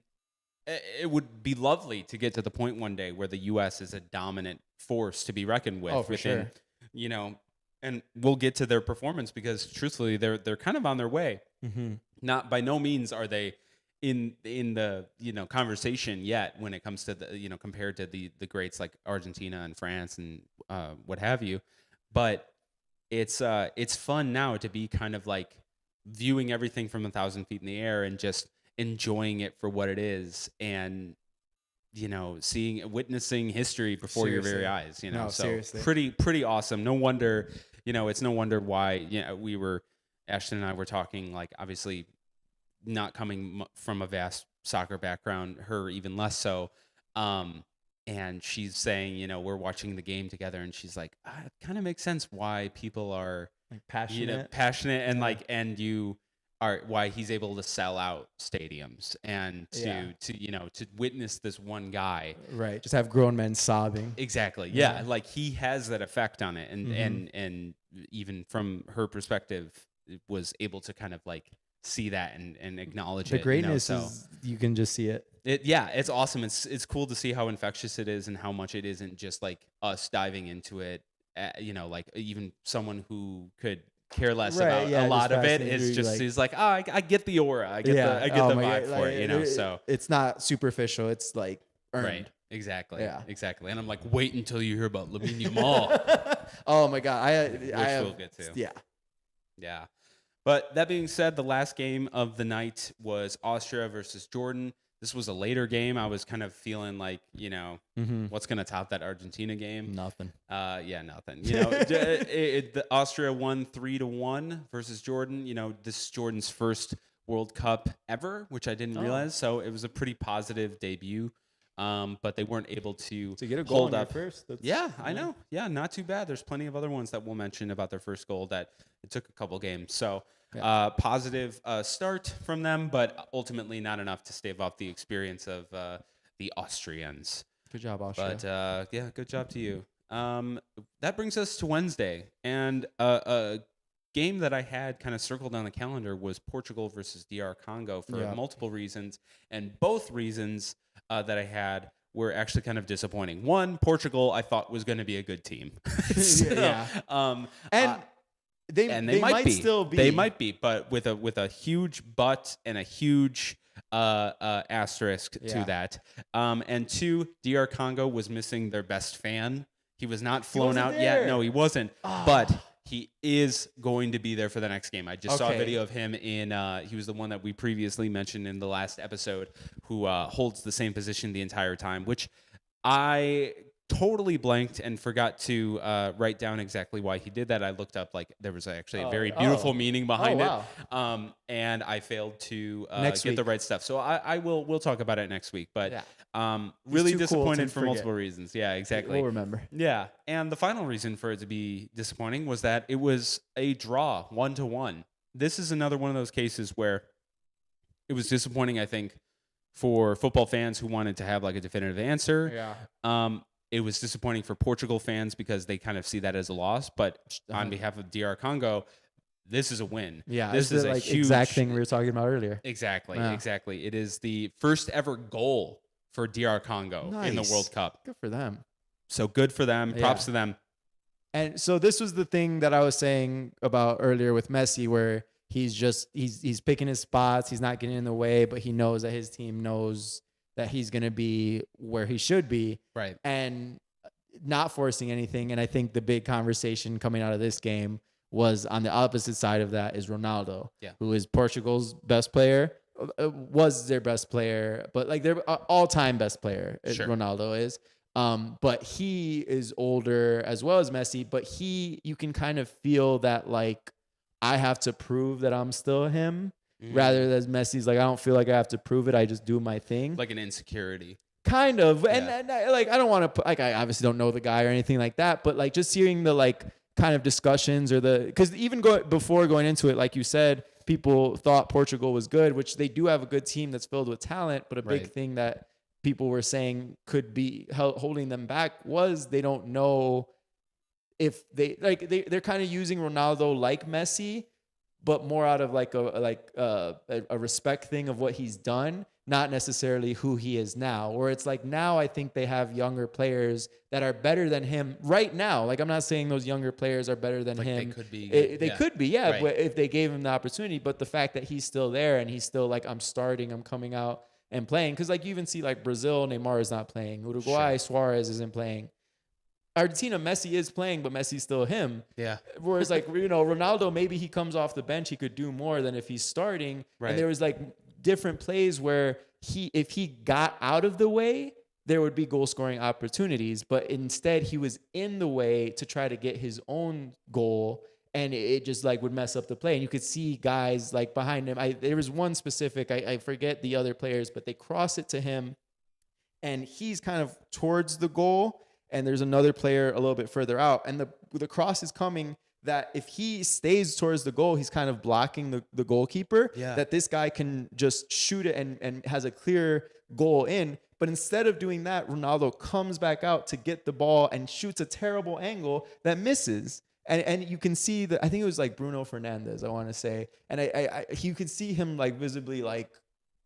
it would be lovely to get to the point one day where the U.S. is a dominant force to be reckoned with. Oh, for within, sure. you know, and we'll get to their performance because truthfully they're kind of on their way. Mm-hmm. Not by no means are they in the, you know, conversation yet when it comes to the, you know, compared to the greats like Argentina and France and what have you, but it's fun now to be kind of like viewing everything from 1,000 feet in the air and just enjoying it for what it is, and witnessing history before your very eyes. No, So seriously. pretty awesome. No wonder, it's no wonder why Ashton and I were talking, like, obviously not coming from a vast soccer background, her even less so. And she's saying, we're watching the game together, and she's like, it kind of makes sense why people are Like passionate. passionate, and why he's able to sell out stadiums and to witness this one guy. Right. Just have grown men sobbing. Exactly. Yeah. Like, he has that effect on it. And even from her perspective, was able to kind of like see that and acknowledge The it. greatness is you can just see it. It's awesome. It's cool to see how infectious it is, and how much it isn't just like us diving into it. Like, even someone who could care less about a lot of it is just, he's like, I get the aura, I get the vibe for it, so it's not superficial, it's like earned. Right. Exactly. Yeah. Exactly. And I'm like, wait until you hear about Lamine Yamal. Oh my God. Which we'll get to. Yeah. Yeah. But that being said, the last game of the night was Austria versus Jordan. This was a later game. I was kind of feeling like, what's going to top that Argentina game? Nothing. Nothing. The Austria won 3-1 versus Jordan. This is Jordan's first World Cup ever, which I didn't realize. So it was a pretty positive debut. But they weren't able to get a goal hold in up first. I know. Yeah, not too bad. There's plenty of other ones that we'll mention about their first goal that it took a couple games. So positive start from them, but ultimately not enough to stave off the experience of the Austrians. Good job, Austria. But good job to you. That brings us to Wednesday, and a game that I had kind of circled on the calendar was Portugal versus DR Congo for multiple reasons, and both reasons that I had were actually kind of disappointing. One, Portugal I thought was going to be a good team. They might still be. They might be, but with a huge but and a huge asterisk to that. And two, DR Congo was missing their best fan. He was not flown out yet. No, he wasn't. But he is going to be there for the next game. I just saw a video of him in, he was the one that we previously mentioned in the last episode, who holds the same position the entire time, which I totally blanked and forgot to write down exactly why he did that. I looked up, like, there was actually a very beautiful meaning behind it. And I failed to get the right stuff. So we'll talk about it next week. But really disappointed for multiple reasons. Yeah, exactly. We'll remember. Yeah. And the final reason for it to be disappointing was that it was a draw, 1-1. This is another one of those cases where it was disappointing, I think, for football fans who wanted to have like a definitive answer. Yeah. It was disappointing for Portugal fans because they kind of see that as a loss. But on behalf of DR Congo, this is a win. Yeah, this is a huge exact thing we were talking about earlier. Exactly. It is the first ever goal for DR Congo in the World Cup. Good for them. So good for them. Props to them. And so this was the thing that I was saying about earlier with Messi, where he's picking his spots. He's not getting in the way, but he knows that his team knows that he's going to be where he should be. Right. And not forcing anything. And I think the big conversation coming out of this game was on the opposite side of that is Ronaldo, who is Portugal's best player, was their best player, but like their all-time best player, Ronaldo is. But he is older as well as Messi, but you can kind of feel that, like, I have to prove that I'm still him. Rather than Messi's like, I don't feel like I have to prove it. I just do my thing. Like an insecurity. Kind of. Yeah. And I don't want to put, like, I obviously don't know the guy or anything like that, but like just hearing the like kind of discussions because even before going into it, like you said, people thought Portugal was good, which they do have a good team that's filled with talent. But a big thing that people were saying could be holding them back was they don't know if they're kind of using Ronaldo like Messi, but more out of like a respect thing of what he's done, not necessarily who he is now. Or it's like now I think they have younger players that are better than him right now. Like, I'm not saying those younger players are better than him. They could be. They could be, but if they gave him the opportunity. But the fact that he's still there and he's still like, I'm starting, I'm coming out and playing. Because like you even see like Brazil, Neymar is not playing. Uruguay, Suarez isn't playing. Argentina, Messi is playing, but Messi's still him. Yeah. Whereas like, Ronaldo, maybe he comes off the bench, he could do more than if he's starting. Right. And there was like different plays where if he got out of the way, there would be goal scoring opportunities, but instead he was in the way to try to get his own goal. And it just like would mess up the play. And you could see guys like behind him. There was one specific, I forget the other players, but they cross it to him and he's kind of towards the goal. And there's another player a little bit further out. And the cross is coming that if he stays towards the goal, he's kind of blocking the goalkeeper. Yeah. That this guy can just shoot it and has a clear goal in. But instead of doing that, Ronaldo comes back out to get the ball and shoots a terrible angle that misses. And you can see that, I think it was like Bruno Fernandes, I want to say. And you could see him like visibly like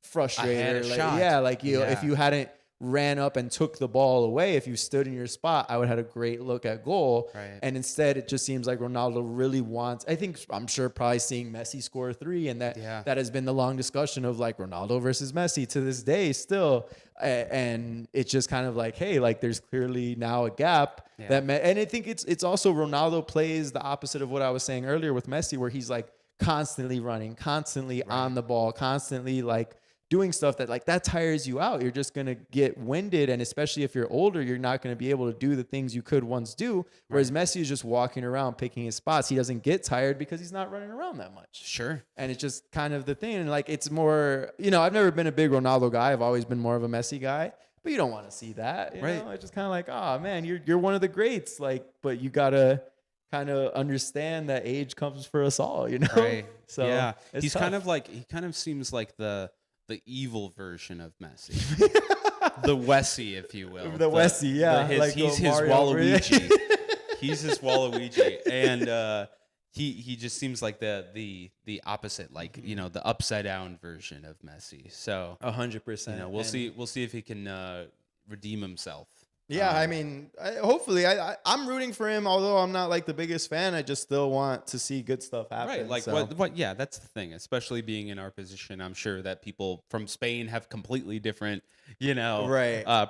frustrated. I had a like, shot. yeah, like if you hadn't ran up and took the ball away, if you stood in your spot, I would have had a great look at goal. Right. And instead, it just seems like Ronaldo really wants, I'm sure probably seeing Messi score 3, and that has been the long discussion of like Ronaldo versus Messi to this day still. And it's just kind of like, hey, like there's clearly now a gap and I think it's also Ronaldo plays the opposite of what I was saying earlier with Messi, where he's like constantly running, constantly on the ball, constantly like doing stuff that tires you out. You're just going to get winded. And especially if you're older, you're not going to be able to do the things you could once do. Whereas Messi is just walking around, picking his spots. He doesn't get tired because he's not running around that much. Sure. And it's just kind of the thing. And like, it's more, I've never been a big Ronaldo guy. I've always been more of a Messi guy, but you don't want to see that. You know? It's just kind of like, oh man, you're one of the greats. Like, but you got to kind of understand that age comes for us all, Right. So yeah, it's he's tough. he kind of seems like the evil version of Messi. The Wessie, if you will. The Wessie, yeah. He's his Waluigi. He's his Waluigi. And he just seems like the opposite, like, the upside down version of Messi. So 100%. We'll see if he can redeem himself. Yeah, I mean, hopefully, I'm rooting for him. Although I'm not like the biggest fan, I just still want to see good stuff happen. Right, like so. what? Yeah, that's the thing. Especially being in our position, I'm sure that people from Spain have completely different,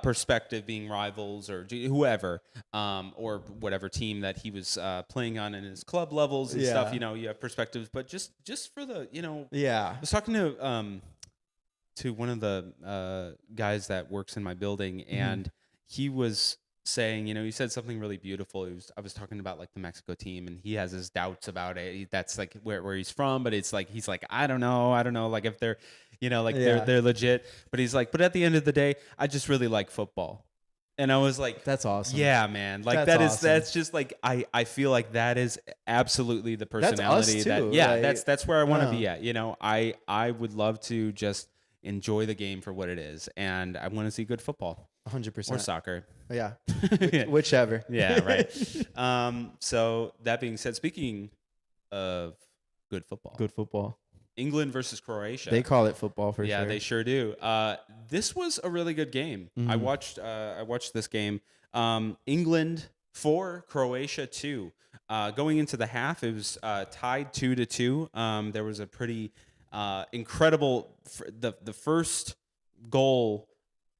perspective, being rivals or whoever, or whatever team that he was playing on in his club levels and stuff. You have perspectives, but just for the, I was talking to one of the guys that works in my building, and he was saying, he said something really beautiful. I was talking about like the Mexico team, and he has his doubts about it. That's like where he's from, but it's like he's like, I don't know, like if they're, they're legit. But he's like, but at the end of the day, I just really like football. And I was like, that's awesome. Yeah, man. Like that's just like I feel like that is absolutely the personality that's where I want to be at. I would love to just enjoy the game for what it is, and I want to see good football. 100%. Or soccer. Yeah. Whichever. Yeah, right. So that being said, speaking of good football. England versus Croatia. They call it football for sure. Yeah, they sure do. This was a really good game. I watched this game. England 4, Croatia 2. Going into the half, it was tied 2-2. There was a pretty incredible the first goal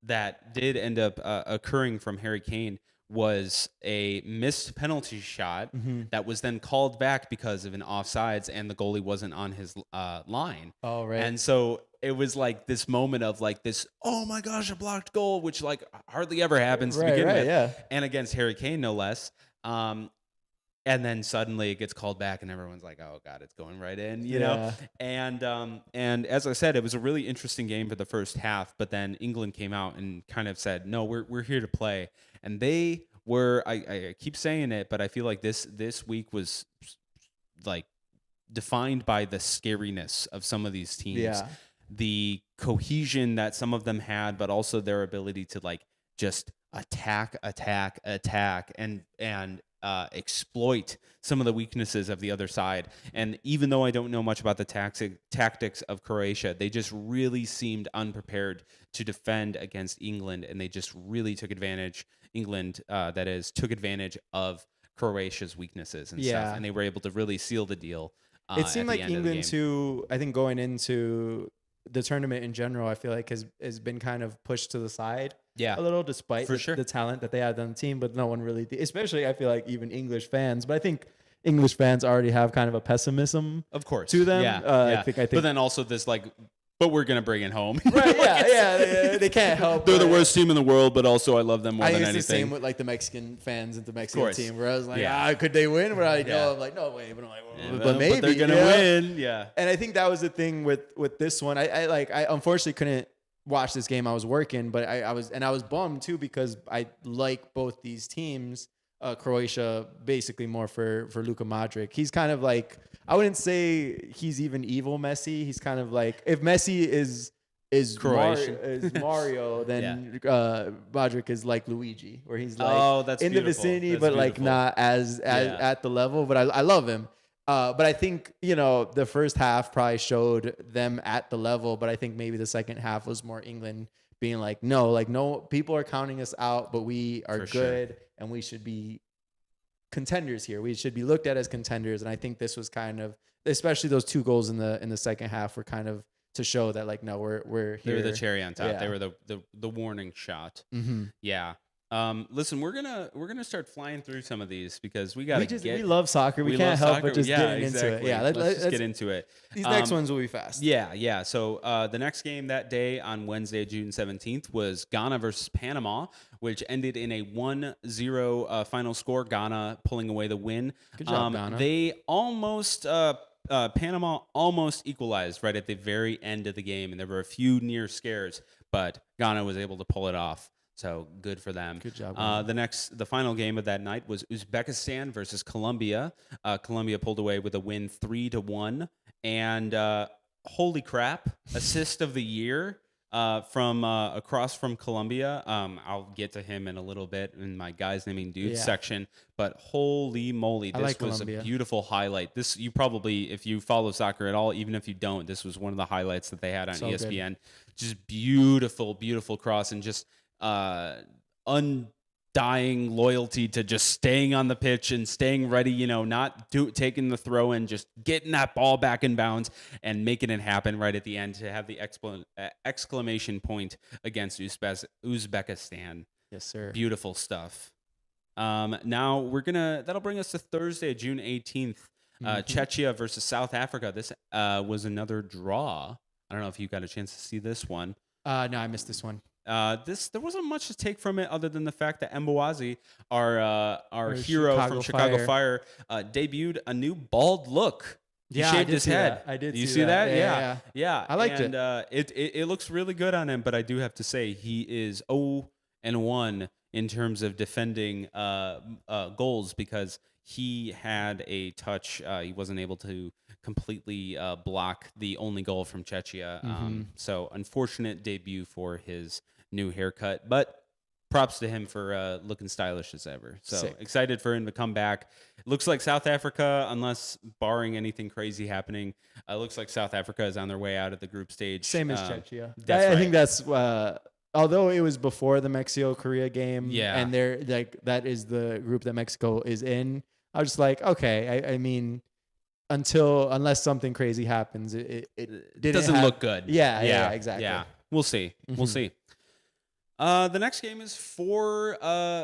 that did end up occurring from Harry Kane was a missed penalty shot that was then called back because of an offsides, and the goalie wasn't on his line. Oh, right. And so it was like this moment of like this, oh my gosh, a blocked goal, which like hardly ever happens to begin with. Yeah. And against Harry Kane, no less. And then suddenly it gets called back, and everyone's like, "Oh God, it's going right in," you know. And as I said, it was a really interesting game for the first half. But then England came out and kind of said, "No, we're here to play." And they were. I keep saying it, but I feel like this week was like defined by the scariness of some of these teams, the cohesion that some of them had, but also their ability to like just attack, and exploit some of the weaknesses of the other side. And even though I don't know much about the tactics of Croatia, they just really seemed unprepared to defend against England, and they just really took advantage. England, that is, took advantage of Croatia's weaknesses and stuff, and they were able to really seal the deal. It seemed like England too. I think going into the tournament in general, I feel like has been kind of pushed to the side Yeah. a little, despite For sure. the talent that they have on the team, but no one really, especially I feel like even English fans, but I think English fans already have kind of a pessimism Of course. to them. Yeah. I think, But then also this like, but we're going to bring it home. right, they can't help. They're the but- worst team in the world, but also I love them more I than think anything. it's the same with like the Mexican fans and the Mexican course. team, where I was like, Yeah. could they win? Where I know, Yeah. I'm like, no way, but I'm like, Yeah, but maybe they're going to win. Yeah. And I think that was the thing with this one. I unfortunately couldn't watch this game. I was working, but I was bummed too, because I like both these teams. Croatia basically more for Luka Modric. He's kind of like, I wouldn't say he's even evil Messi. He's kind of like, if Messi is Croatian. is Mario, then Modric is like Luigi, where he's like that's in the beautiful. vicinity, That's but like beautiful. not as at the level. But I love him. But I think, the first half probably showed them at the level, but I think maybe the second half was more England being like, no, people are counting us out, but we are For sure. good and we should be contenders here. We should be looked at as contenders. And I think this was kind of, especially those 2 goals in the second half were kind of to show that like, no, we're They here. were the cherry on top. Yeah. They were the warning shot. Mm-hmm. Yeah. Listen, we're gonna start flying through some of these because we got We love soccer. We can't love help soccer. but just Yeah, getting exactly. into it. Yeah, let's just get into it. These next ones will be fast. Yeah. So the next game that day on Wednesday, June 17th, was Ghana versus Panama, which ended in a 1-0 final score. Ghana pulling away the win. Good job, Ghana. They almost Panama almost equalized right at the very end of the game, and there were a few near scares, but Ghana was able to pull it off. So good for them. Good job. The final game of that night was Uzbekistan versus Colombia. Colombia pulled away with a win 3-1, and holy crap, assist of the year from across from Colombia. I'll get to him in a little bit in my guys naming dudes section, but holy moly, this like was Colombia. a beautiful highlight. This, you probably, if you follow soccer at all, even if you don't, this was one of the highlights that they had on So ESPN. good. Just beautiful cross, and just undying loyalty to just staying on the pitch and staying ready, not taking the throw and just getting that ball back in bounds and making it happen right at the end to have the exclamation point against Uzbekistan. Yes, sir. Beautiful stuff. Now that'll bring us to Thursday, June 18th. Czechia versus South Africa. This was another draw. I don't know if you got a chance to see this one. No, I missed this one. There wasn't much to take from it other than the fact that Mbowazi, our hero Chicago from Chicago Fire, debuted a new bald look. He shaved his head. I did. You see that? Yeah. I liked it. It looks really good on him, but I do have to say he is 0-1 in terms of defending goals, because he had a touch. He wasn't able to completely block the only goal from Czechia. So unfortunate debut for his new haircut, but props to him for looking stylish as ever. So Sick. Excited for him to come back. Looks like South Africa, unless barring anything crazy happening, looks like South Africa is on their way out of the group stage. Same as Czechia. That's I think that's although it was before the Mexico-Korea game, Yeah. and they're like that is the group that Mexico is in. I was just like, okay, I mean, unless something crazy happens, it doesn't look good. Yeah, exactly. Yeah, we'll see. We'll see. The next game is for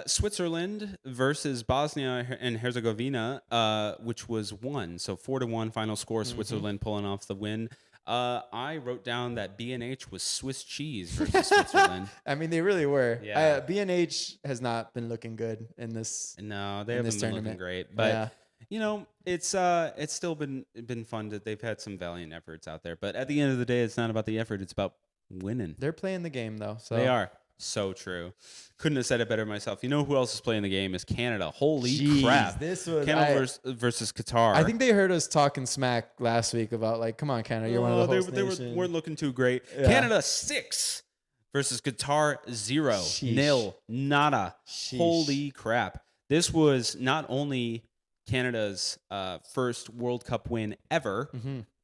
Switzerland versus Bosnia and Herzegovina, which was 1. So 4-1 final score. Switzerland pulling off the win. I wrote down that B&H was Swiss cheese versus Switzerland. I mean, they really were. Yeah. B&H has not been looking good in this. No, they in haven't this been tournament. looking great. But Yeah. it's still been fun that they've had some valiant efforts out there. But at the end of the day, it's not about the effort; it's about winning. They're playing the game though. So They are. So true. Couldn't have said it better myself. You know who else is playing the game is Canada. Holy Jeez, crap. this was Canada versus Qatar. I think they heard us talking smack last week about like, come on, Canada, you're one of the host they nations. weren't looking too great. Yeah. Canada 6 versus Qatar 0. Sheesh. Nil. Nada. Sheesh. Holy crap. This was not only Canada's first World Cup win ever.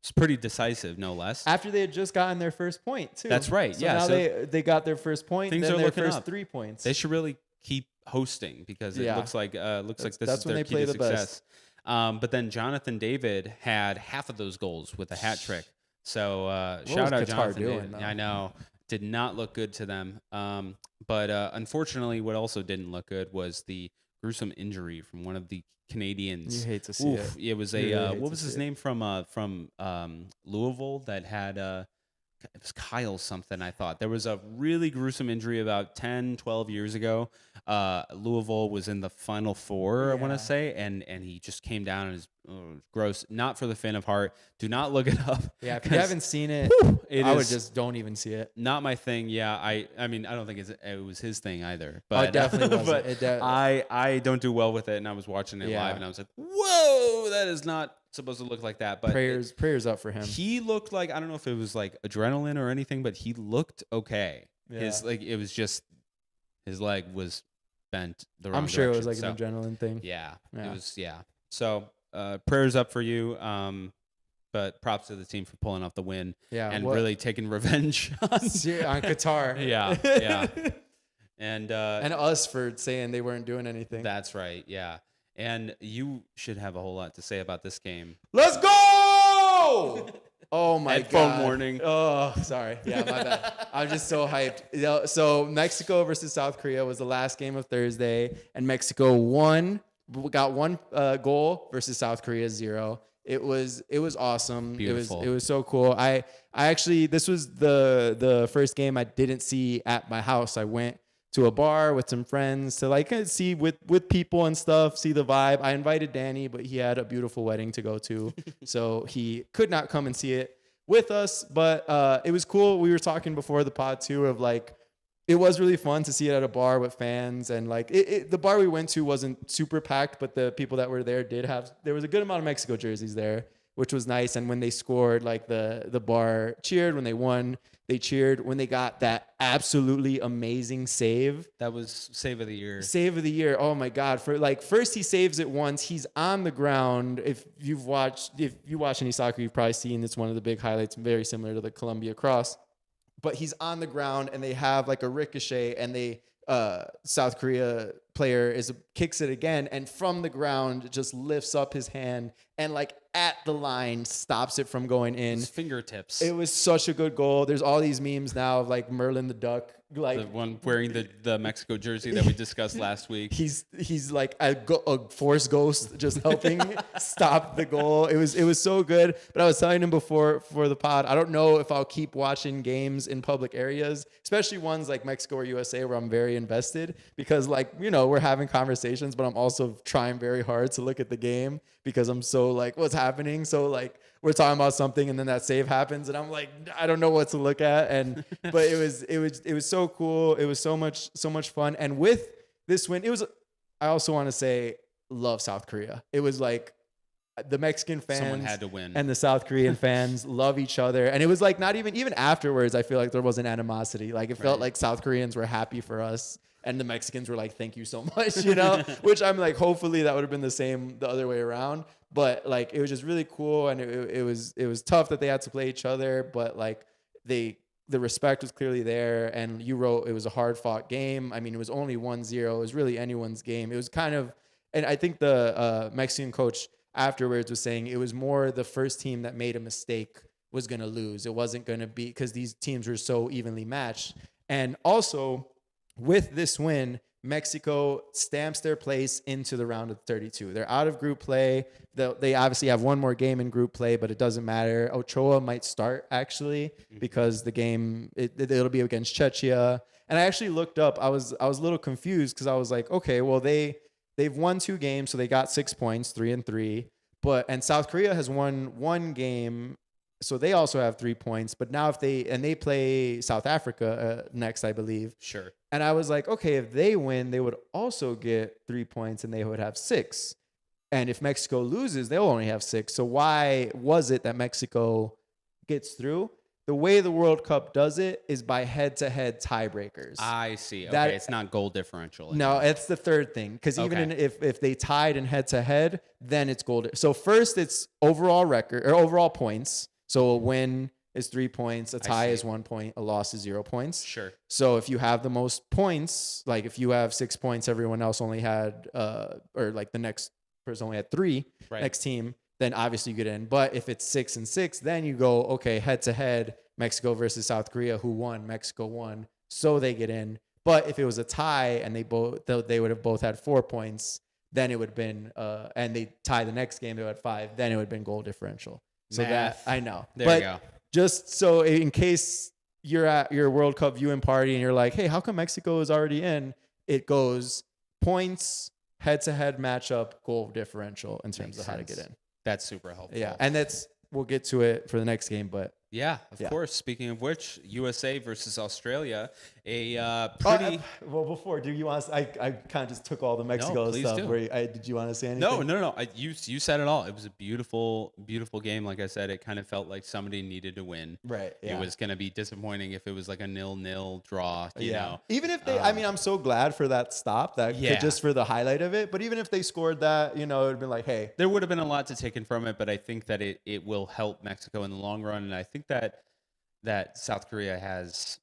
It's pretty decisive, no less. After they had just gotten their first point too. That's right, So yeah, now so they got their first point. things Then are their looking first up. 3 points. They should really keep hosting, because it looks like this is that's when their they key play to the best. success. But then Jonathan David had half of those goals with a hat trick. So was shout out Qatar Jonathan. doing, though? I know. Did not look good to them. But unfortunately, what also didn't look good was the gruesome injury from one of the Canadians. You hate to see it. It was You really hate what to was see his it. name from Louisville that had it was Kyle something, I thought. There was a really gruesome injury about 10, 12 years ago. Louisville was in the Final Four, I want Yeah. to say, and he just came down and is gross. Not for the faint of heart. Do not look it up. Yeah, if you 'cause haven't seen it, it I would is just don't even see it. not my thing. Yeah, I mean, I don't think it was his thing either. Oh, But it definitely wasn't. but It de- I don't do well with it, and I was watching it Yeah. live, and I was like, whoa, that is not supposed to look like that. But prayers up for him. he looked like, I don't know if it was like adrenaline or anything, but he looked okay. Yeah. It was just his leg was bent the wrong I'm sure it was direction. like an adrenaline thing. Yeah, Yeah. it was. Yeah. So prayers up for you. But props to the team for pulling off the win Yeah, and what- really taking revenge on on Qatar. yeah. And And us for saying they weren't doing anything. that's right. Yeah. And you should have a whole lot to say about this game. Let's go! Oh my Headphone god. warning. Oh, sorry. Yeah, my bad. I'm just so hyped. You know, so Mexico versus South Korea was the last game of Thursday, and Mexico won. Got one goal versus South Korea 0. It was awesome. Beautiful. It was so cool. I actually, this was the first game I didn't see at my house. I went to a bar with some friends to like see with people and stuff, see the vibe. I invited Danny, but he had a beautiful wedding to go to, so he could not come and see it with us. But it was cool. We were talking before the pod too of like, it was really fun to see it at a bar with fans, and like the bar we went to wasn't super packed, but the people that were there there was a good amount of Mexico jerseys there, which was nice. And when they scored, like the bar cheered. When they won, they cheered. When they got that absolutely amazing save, That was save of the year. save of the year. Oh my God. For like, first he saves it once. He's on the ground. If you watch any soccer, you've probably seen it's one of the big highlights, very similar to the Colombia cross. But he's on the ground and they have like a ricochet, and they South Korea player kicks it again, and from the ground just lifts up his hand and like at the line stops it from going in. His fingertips. It was such a good goal. There's all these memes now of like Merlin the Duck, like The one wearing the Mexico jersey that we discussed last week. he's like a force ghost just helping stop the goal. It was so good. But I was telling him before for the pod, I don't know if I'll keep watching games in public areas, especially ones like Mexico or USA where I'm very invested, because like, you know, we're having conversations, but I'm also trying very hard to look at the game because I'm so like, what's happening? So like, we're talking about something and then that save happens and I'm like, I don't know what to look at. And but it was so cool. It was so much fun. And with this win, I also want to say, love South Korea. It was like the Mexican fans Someone had to win. and the South Korean fans love each other. And it was like not even afterwards, I feel like there was an animosity. Like it felt Right. like South Koreans were happy for us and the Mexicans were like, thank you so much, you know, which I'm like, hopefully that would have been the same the other way around. But like, it was just really cool. And it was tough that they had to play each other, but like the respect was clearly there. And you wrote, it was a hard fought game. I mean, it was only 1-0. It was really anyone's game. It was kind of, and I think the Mexican coach afterwards was saying it was more the first team that made a mistake was going to lose. It wasn't going to be because these teams were so evenly matched. And also with this win, Mexico stamps their place into the round of 32. They're out of group play. They obviously have one more game in group play, but it doesn't matter. Ochoa might start actually because the game it'll be against Czechia. And I actually looked up. I was a little confused because I was like, okay, well they've won 2 games, so they got 6 points, 3-3. And South Korea has won 1 game, so they also have 3 points. But now they play South Africa next, I believe. Sure. And I was like, okay, if they win, they would also get 3 points and they would have 6. And if Mexico loses, they'll only have 6. So why was it that Mexico gets through? The way the World Cup does it is by head-to-head tiebreakers. I see. Okay, That- it's not goal differential. No, it's the third thing. Because even Okay. if they tied in head-to-head, then it's goal. So first it's overall record or overall points. So a win is 3 points, a tie see. is 1 point, a loss is 0 points. Sure. So if you have the most points, like if you have 6 points, everyone else only had, or like the next person only had 3, Right. next team, then obviously you get in. But if it's 6-6, then you go, okay, head to head, Mexico versus South Korea, who won? Mexico won, so they get in. But if it was a tie and they would have both had 4 points, then it would have been, and they tie the next game, they would have 5, then it would have been goal differential. So Math. that I know. There you go. Just so in case you're at your World Cup viewing party and you're like, hey, how come Mexico is already in? It goes points, head-to-head matchup, goal differential in terms of how to get in. That's super helpful. Yeah, and we'll get to it for the next game, but yeah, of course. Speaking of which, USA versus Australia, a pretty. Well, before, do you want? I kind of just took all the Mexico please stuff. do. Did you want to say anything? No. You said it all. It was a beautiful, beautiful game. Like I said, it kind of felt like somebody needed to win. Right. Yeah. It was going to be disappointing if it was like a 0-0 draw. You know. Even if they, I'm so glad for that stop. Just for the highlight of it. But even if they scored that, it would have been like, hey, there would have been a lot to take in from it. But I think that it will help Mexico in the long run, and I think that South Korea has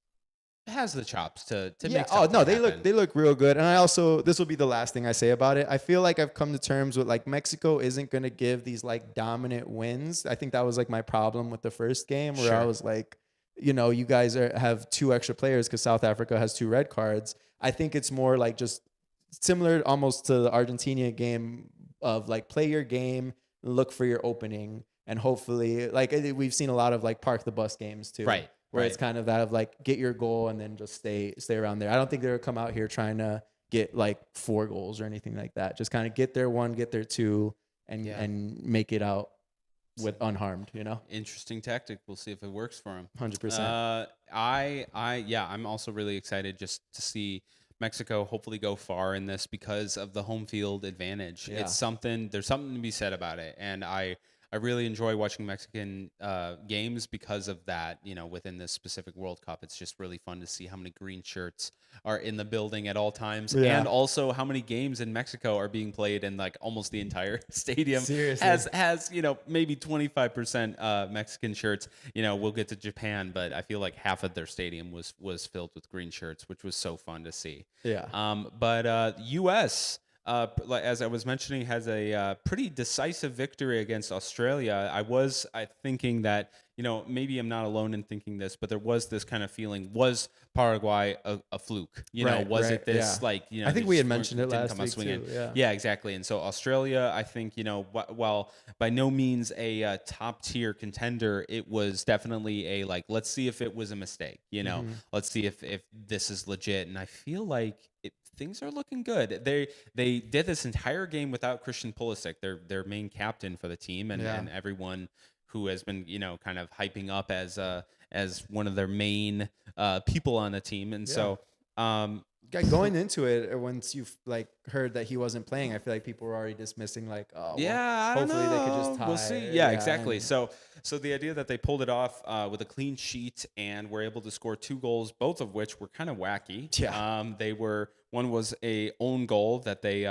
the chops to make something happen. They look real good. And I also, this will be the last thing I say about it. I feel like I've come to terms with like Mexico isn't going to give these like dominant wins. I think that was like my problem with the first game where I was like, you guys have 2 extra players because South Africa has 2 red cards. I think it's more like just similar almost to the Argentina game of like play your game, look for your opening. And hopefully, like we've seen a lot of like park the bus games too, right? Where it's kind of that of like get your goal and then just stay around there. I don't think they'll come out here trying to get like 4 goals or anything like that. Just kind of get their 1, get their 2, and make it out with unharmed. Interesting tactic. We'll see if it works for them. 100%. I'm also really excited just to see Mexico hopefully go far in this because of the home field advantage. Yeah. There's something to be said about it, and I really enjoy watching Mexican games because of that. Within this specific World Cup, it's just really fun to see how many green shirts are in the building at all times, and also how many games in Mexico are being played in like almost the entire stadium. Seriously. Has maybe 25% Mexican shirts. We'll get to Japan, but I feel like half of their stadium was filled with green shirts, which was so fun to see. Yeah. But U.S. As I was mentioning, has a pretty decisive victory against Australia. I thinking that, maybe I'm not alone in thinking this, but there was this kind of feeling, was Paraguay a fluke? Was it this I think we had mentioned it last week too. Yeah, exactly. And so Australia, I think, while by no means a top tier contender, it was definitely a let's see if it was a mistake. Let's see if this is legit. And I feel like things are looking good. They did this entire game without Christian Pulisic, their main captain for the team, and everyone who has been kind of hyping up as one of their main people on the team. And so going into it, once you've heard that he wasn't playing, I feel like people were already dismissing I don't know. They could just tie. We'll see. Yeah, exactly. So the idea that they pulled it off with a clean sheet and were able to score 2 goals, both of which were kind of wacky. Yeah. One was a own goal that they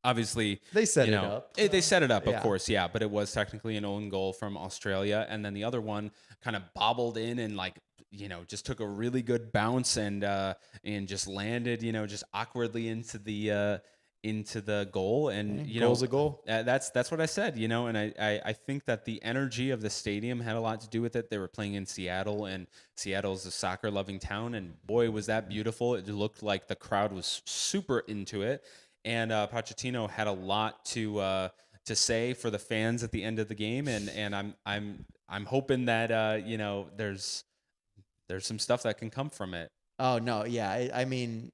obviously they set it up. They set it up, of course, but it was technically an own goal from Australia, and then the other one kind of bobbled in and just took a really good bounce and just landed just awkwardly into the goal, and goal's a goal. That's what I said, and I think that the energy of the stadium had a lot to do with it. They were playing in Seattle, and Seattle's a soccer loving town, and boy was that beautiful. It looked like the crowd was super into it, and Pochettino had a lot to say for the fans at the end of the game, and I'm hoping that there's some stuff that can come from it. Oh no, yeah, I mean,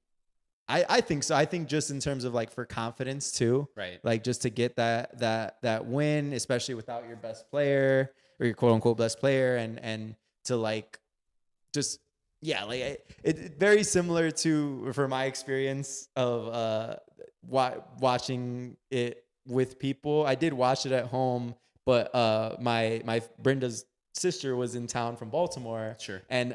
I think so. I think just in terms of for confidence too, right? Just to get that win, especially without your best player or your quote unquote best player, and to just it very similar to for my experience of watching it with people. I did watch it at home, but my Brenda's sister was in town from Baltimore. Sure. And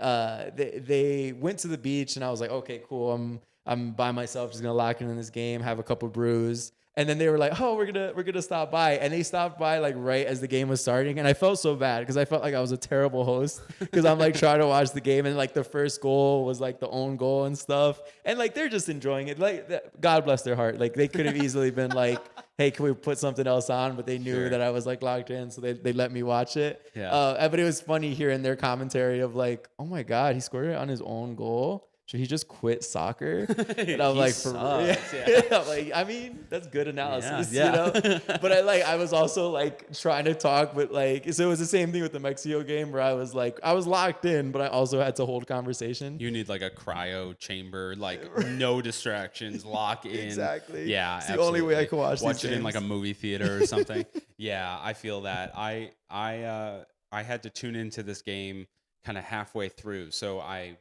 they went to the beach, and I was like, okay, cool. I'm by myself, just gonna lock in this game, have a couple brews. And then they were like, "Oh, we're gonna stop by," and they stopped by like right as the game was starting, and I felt so bad because I felt like I was a terrible host because I'm like trying to watch the game, and like the first goal was like the own goal and stuff, and like they're just enjoying it. Like God bless their heart, like they could have easily been like, "Hey, can we put something else on?" But they knew that I was like locked in, so they let me watch it. Yeah. But it was funny hearing their commentary of like, "Oh my God, he scored it on his own goal. Should he just quit soccer?" And I'm like, for real? I'm like, I mean, that's good analysis, you know? But I was also like trying to talk, but like, so it was the same thing with the Mexico game where I was locked in, but I also had to hold conversation. You need like a cryo chamber, like no distractions, lock in. Exactly. Yeah, it's the only way I can watch it these in games. like a movie theater or something. Yeah, I feel that. I had to tune into this game kind of halfway through, so I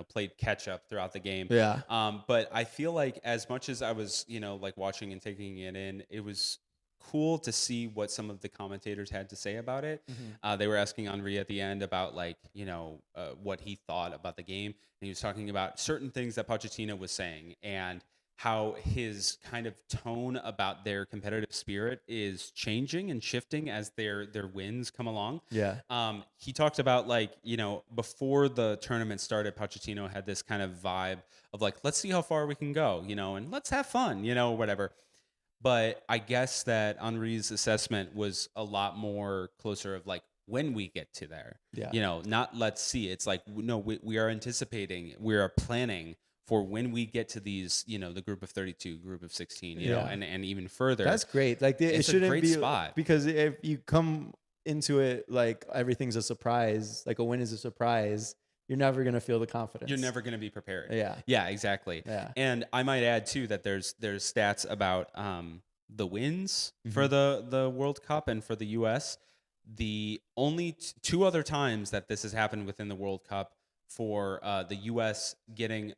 played catch up throughout the game. Yeah. But I feel like as much as I was, like watching and taking it in, it was cool to see what some of the commentators had to say about it. They were asking Henri at the end about like, what he thought about the game. And he was talking about certain things that Pochettino was saying and how his kind of tone about their competitive spirit is changing and shifting as their wins come along. Yeah. He talked about like, before the tournament started, Pochettino had this kind of vibe of like, let's see how far we can go, and let's have fun, whatever. But I guess that Henri's assessment was a lot more closer of like, when we get to there, not let's see. It's like, no, we are anticipating, we are planning for when we get to these, the group of 32, group of 16, you know, and even further. That's great. Like it It's a shouldn't great be spot. because if you come into it like everything's a surprise, like a win is a surprise, you're never gonna feel the confidence. You're never gonna be prepared. Yeah. Yeah, exactly. Yeah. And I might add too that there's stats about the wins for the World Cup and for the US. The only two other times that this has happened within the World Cup for the U.S. getting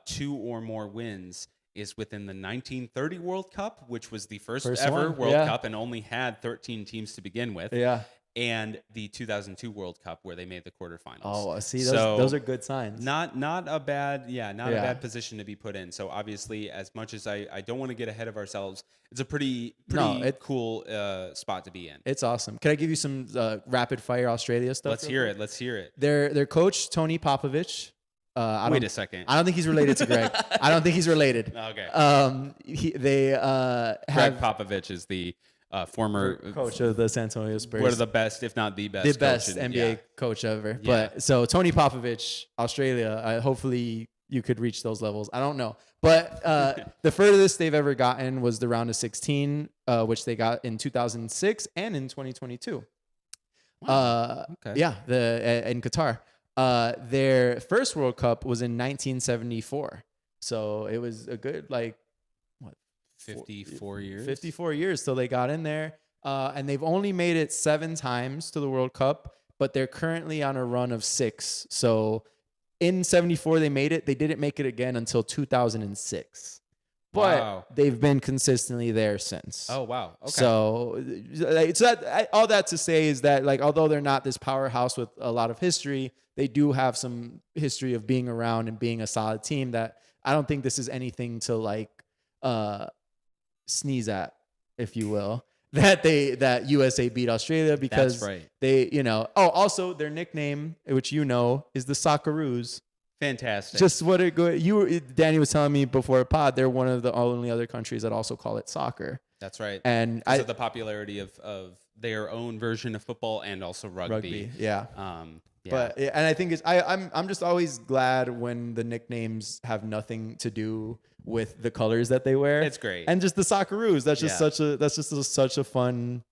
2 or more wins is within the 1930 World Cup, which was the first ever World Cup and only had 13 teams to begin with. Yeah. And the 2002 World Cup where they made the quarterfinals. Oh, see, those are good signs. Not a bad, not a bad position to be put in. So obviously, as much as I don't want to get ahead of ourselves, it's a pretty cool spot to be in. It's awesome. Can I give you some rapid fire Australia stuff? Let's hear it. Their coach Tony Popovich. Wait a second. I don't think he's related to Greg. I don't think he's related. Okay. Greg Popovich is the former coach of the San Antonio Spurs. One of the best, if not the best, NBA coach ever. Yeah. But so Tony Popovich, Australia. Hopefully you could reach those levels. I don't know, but the furthest they've ever gotten was the round of 16, which they got in 2006 and in 2022. Wow. Okay. Yeah, in Qatar. Their first World Cup was in 1974, so it was a good 54 years. 54 years till they got in there. And they've only made it 7 times to the World Cup, but they're currently on a run of 6. So in 74, they made it. They didn't make it again until 2006. But they've been consistently there since. Oh, wow. Okay. So all that to say is that, like, although they're not this powerhouse with a lot of history, they do have some history of being around and being a solid team that I don't think this is anything to, sneeze at, if you will, that USA beat Australia because they, also their nickname, which is the Socceroos. Fantastic. Just Danny was telling me before a pod, they're one of the only other countries that also call it soccer. That's right. And because of the popularity of their own version of football and also rugby. Yeah. But and I think I'm just always glad when the nicknames have nothing to do with the colors that they wear. It's great. And just the Socceroos. That's just such a fun,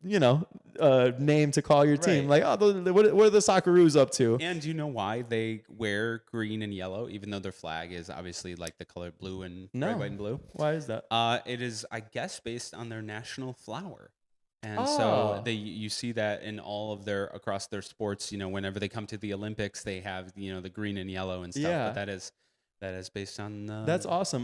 name to call your team. Like, what are the Socceroos up to? And do you know why they wear green and yellow, even though their flag is obviously like the color blue and red, white, and blue? Why is that? It is, I guess, based on their national flower. And so you see that in all of across their sports, whenever they come to the Olympics, they have, the green and yellow and stuff. Yeah. But that is based on. That's awesome.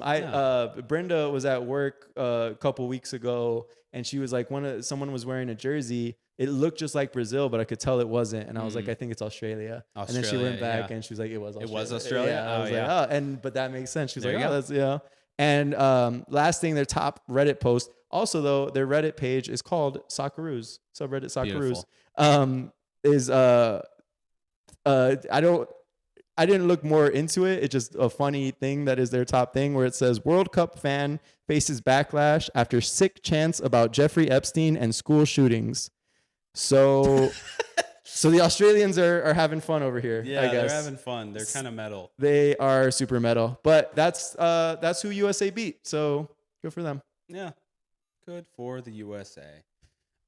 Brenda was at work a couple weeks ago, and she was like, someone was wearing a jersey it looked just like Brazil, but I could tell it wasn't. And I was like, I think it's Australia. And then she went back and she was like, it was Australia. It was Australia? Yeah. I was like, oh, and but that makes sense. She's There like, you oh, go. that's, you know. And last thing, their top Reddit post. Also, though, their Reddit page is called Socceroos, subreddit Socceroos. I didn't look more into it. It's just a funny thing that is their top thing where it says World Cup fan faces backlash after sick chants about Jeffrey Epstein and school shootings. So the Australians are having fun over here. Yeah, I guess. they're having fun. They're kind of metal. They are super metal, but that's who USA beat. So good for them. Yeah, good for the USA.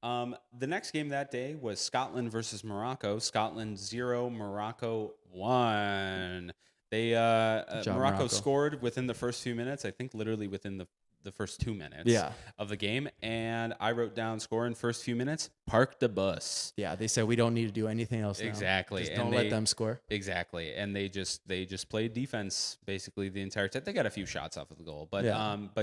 The next game that day was Scotland versus Morocco. Scotland 0, Morocco 1. They job, Morocco scored within the first few minutes. I think literally within the first 2 minutes of the game. And I wrote down score in first few minutes, park the bus. Yeah, they said we don't need to do anything else now. Exactly. Just don't let them score. Exactly. And they just played defense basically the entire time. They got a few shots off of the goal. But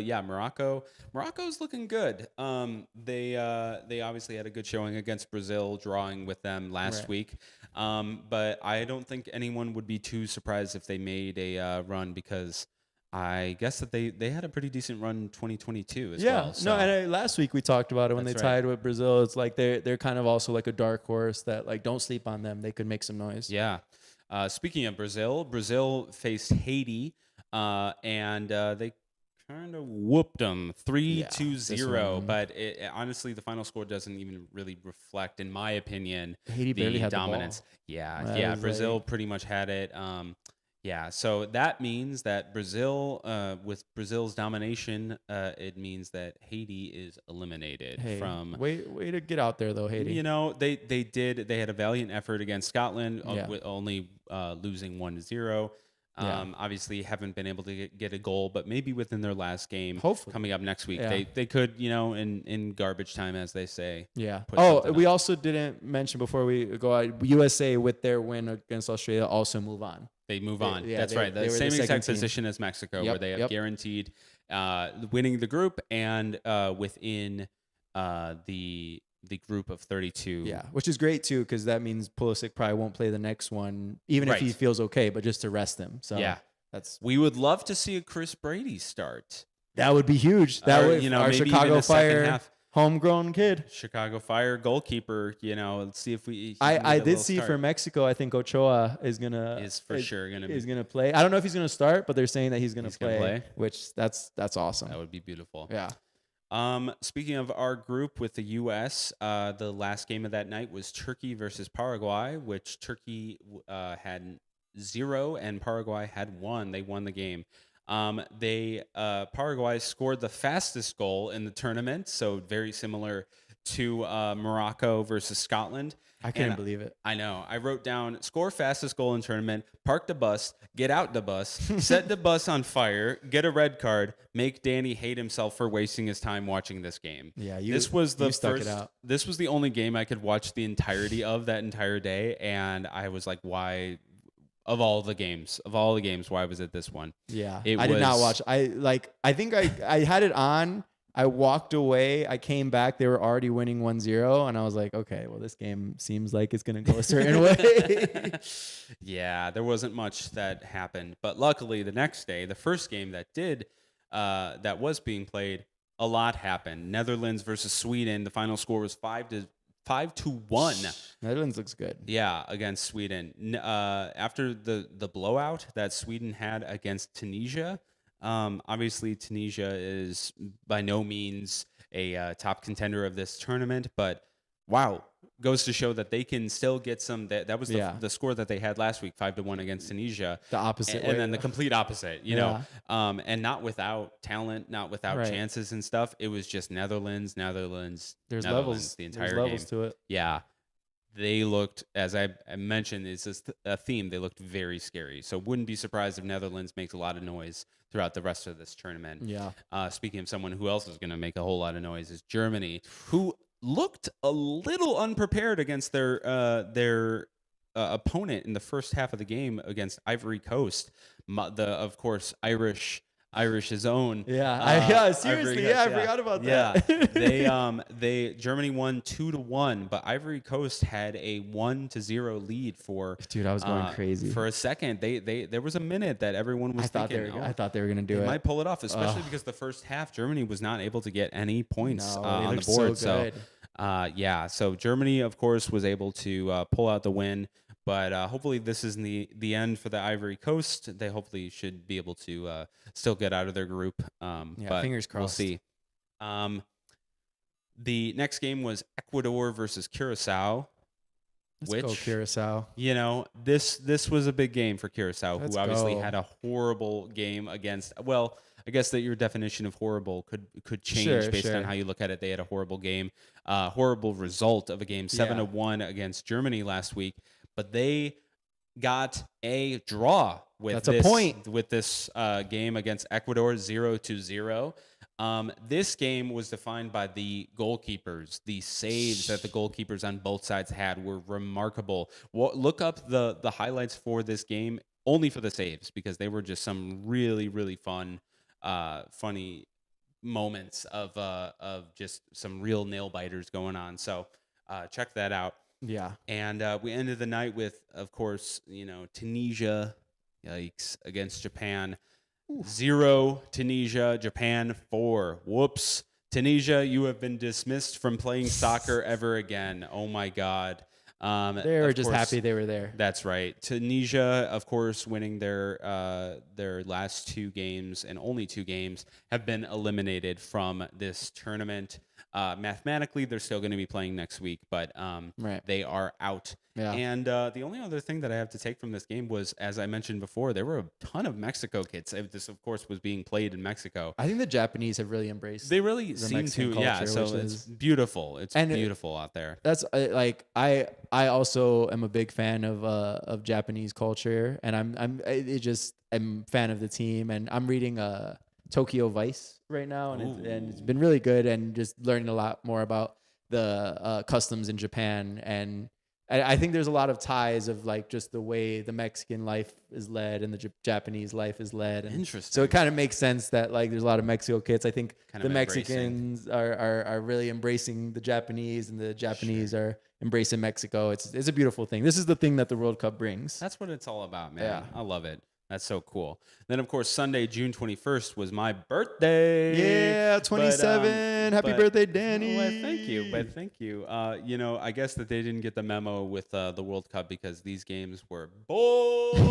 yeah, Morocco's looking good. They obviously had a good showing against Brazil, drawing with them last week. But I don't think anyone would be too surprised if they made a run, because I guess that they had a pretty decent run in 2022 as well. So. No, and last week we talked about it when they tied with Brazil. It's like they're kind of also like a dark horse that, like, don't sleep on them. They could make some noise. Yeah. Speaking of Brazil faced Haiti, and they kind of whooped them 3-0. But honestly, the final score doesn't even really reflect, in my opinion, Haiti barely had dominance. The ball. Yeah. Brazil pretty much had it. Yeah, so that means that Brazil, with Brazil's domination, it means that Haiti is eliminated from. Way to get out there though, Haiti. You know, they had a valiant effort against Scotland, with only losing 1-0. Obviously haven't been able to get a goal, but maybe within their last game, hopefully coming up next week, Yeah. they could, in garbage time, as they say. Yeah. put We something up. also didn't mention before we go out, USA with their win against Australia also move on. They move on. Yeah, That's right. they The were same the second exact team. position as Mexico, Yep, where they have yep. guaranteed winning the group and within the group of 32. Yeah, which is great too, because that means Pulisic probably won't play the next one, even if he feels okay, but just to rest him. So Yeah. we would love to see a Chris Brady start. that would be huge. That would, our maybe even Chicago a second Fire half. homegrown kid. Chicago Fire goalkeeper. Let's see if we. I did see for Mexico. I think Ochoa is sure gonna play. I don't know if he's gonna start, but they're saying that he's gonna play, which that's awesome. That would be beautiful. Yeah. Speaking of our group with the U.S., the last game of that night was Turkey versus Paraguay, which Turkey had 0 and Paraguay had 1. They won the game. Paraguay scored the fastest goal in the tournament, so very similar to Morocco versus Scotland. I couldn't believe it. I know. I wrote down score fastest goal in tournament, park the bus, get out the bus, set the bus on fire, get a red card, make Danny hate himself for wasting his time watching this game. Yeah, this was the stuck first. It out. This was the only game I could watch the entirety of that entire day, and I was like, why? Of all the games, why was it this one? Yeah, I did not watch. I think I had it on. I walked away. I came back. They were already winning 1-0. And I was like, okay, well, this game seems like it's going to go a certain way. Yeah, there wasn't much that happened. But luckily, the next day, the first game that was being played, a lot happened. Netherlands versus Sweden. The final score was 5-1. Netherlands looks good. Yeah, against Sweden. After the blowout that Sweden had against Tunisia, obviously Tunisia is by no means a top contender of this tournament, but wow, goes to show that they can still get some. That was the score that they had last week, 5-1 against Tunisia. The opposite, and then the complete opposite. You know, and not without talent, not without chances and stuff. It was just Netherlands. There's levels. The entire There's levels game. to it. Yeah. They looked, as I mentioned, it's just a theme. They looked very scary. So wouldn't be surprised if Netherlands makes a lot of noise throughout the rest of this tournament. Yeah. Speaking of someone who else is going to make a whole lot of noise is Germany, who looked a little unprepared against their opponent in the first half of the game against Ivory Coast. Of course, Irish Irish's own. Yeah, seriously, Ivory Coast, I forgot about that. Yeah, Germany won 2-1, but Ivory Coast had a 1-0 lead for. Dude, I was going crazy for a second. There was a minute that everyone was thinking, I thought they were gonna do they it. might pull it off, especially because the first half Germany was not able to get any points on the looked board. so good. So Germany, of course, was able to pull out the win. But hopefully this is the end for the Ivory Coast. They hopefully should be able to still get out of their group. But fingers crossed. We'll see. The next game was Ecuador versus Curaçao. Let's go Curaçao. This was a big game for Curaçao, Let's who obviously go. had a horrible game against. Well, I guess that your definition of horrible could change based on how you look at it. They had a horrible game, horrible result of a game, 7-1 against Germany last week. But they got a draw with this game against Ecuador, 0-0. This game was defined by the goalkeepers. The saves that the goalkeepers on both sides had were remarkable. Look up the highlights for this game only for the saves, because they were just some really, really funny moments of just some real nail biters going on. So check that out. Yeah. And we ended the night with, of course, Tunisia, yikes, against Japan. 0 Tunisia, Japan 4. Whoops. Tunisia, you have been dismissed from playing soccer ever again. Oh my God. They were just happy they were there. That's right. Tunisia, of course, winning their last 2 games, and only 2 games, have been eliminated from this tournament. Mathematically, they're still going to be playing next week, but they are out. Yeah. And the only other thing that I have to take from this game was, as I mentioned before, there were a ton of Mexico kids. This, of course, was being played in Mexico. I think the Japanese have really embraced. They really the seem Mexican to, culture, So it's beautiful. It's beautiful out there. That's like I also am a big fan of Japanese culture, and I'm a fan of the team, and I'm reading Tokyo Vice right now, and it's been really good, and just learning a lot more about the customs in Japan. And I think there's a lot of ties of like just the way the Mexican life is led and the Japanese life is led. And interesting. So it kind of makes sense that like there's a lot of Mexico kids. I think kind the Mexicans are really embracing the Japanese, and the Japanese are embracing Mexico. It's a beautiful thing. This is the thing that the World Cup brings. That's what it's all about, man. Yeah. I love it. That's so cool. Then, of course, Sunday, June 21st was my birthday. Yeah, 27. Happy birthday, Danny. Well, thank you. I guess that they didn't get the memo with the World Cup because these games were boring.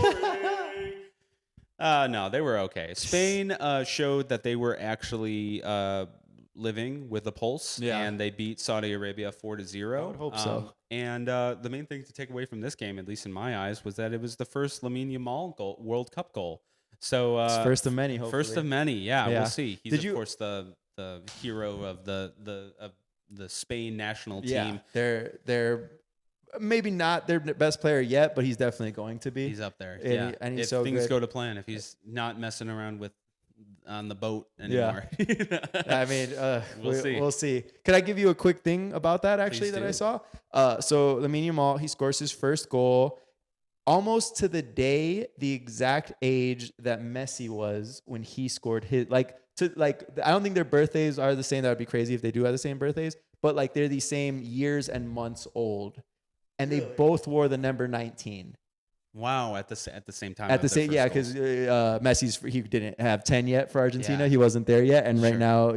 No, they were okay. Spain showed that they were actually living with a pulse, and they beat Saudi Arabia 4-0. I would hope so. And the main thing to take away from this game, at least in my eyes, was that it was the first Lamine Yamal World Cup goal. So it's first of many, hopefully. First of many, yeah. We'll see. He's of course the hero of the Spain national team. Yeah, they're maybe not their best player yet, but he's definitely going to be. He's up there. And he's if so things good. go to plan, if he's not messing around on the boat anymore. Yeah. I mean, we'll see. Could I give you a quick thing about that actually that I saw? So Lamine Yamal, he scores his first goal almost to the day, the exact age that Messi was when he scored his. I don't think their birthdays are the same. That would be crazy if they do have the same birthdays, but like they're the same years and months old, and they both wore the number 19. Wow, at the same time. At the same, yeah, because he didn't have 10 yet for Argentina. Yeah. He wasn't there yet, and right now,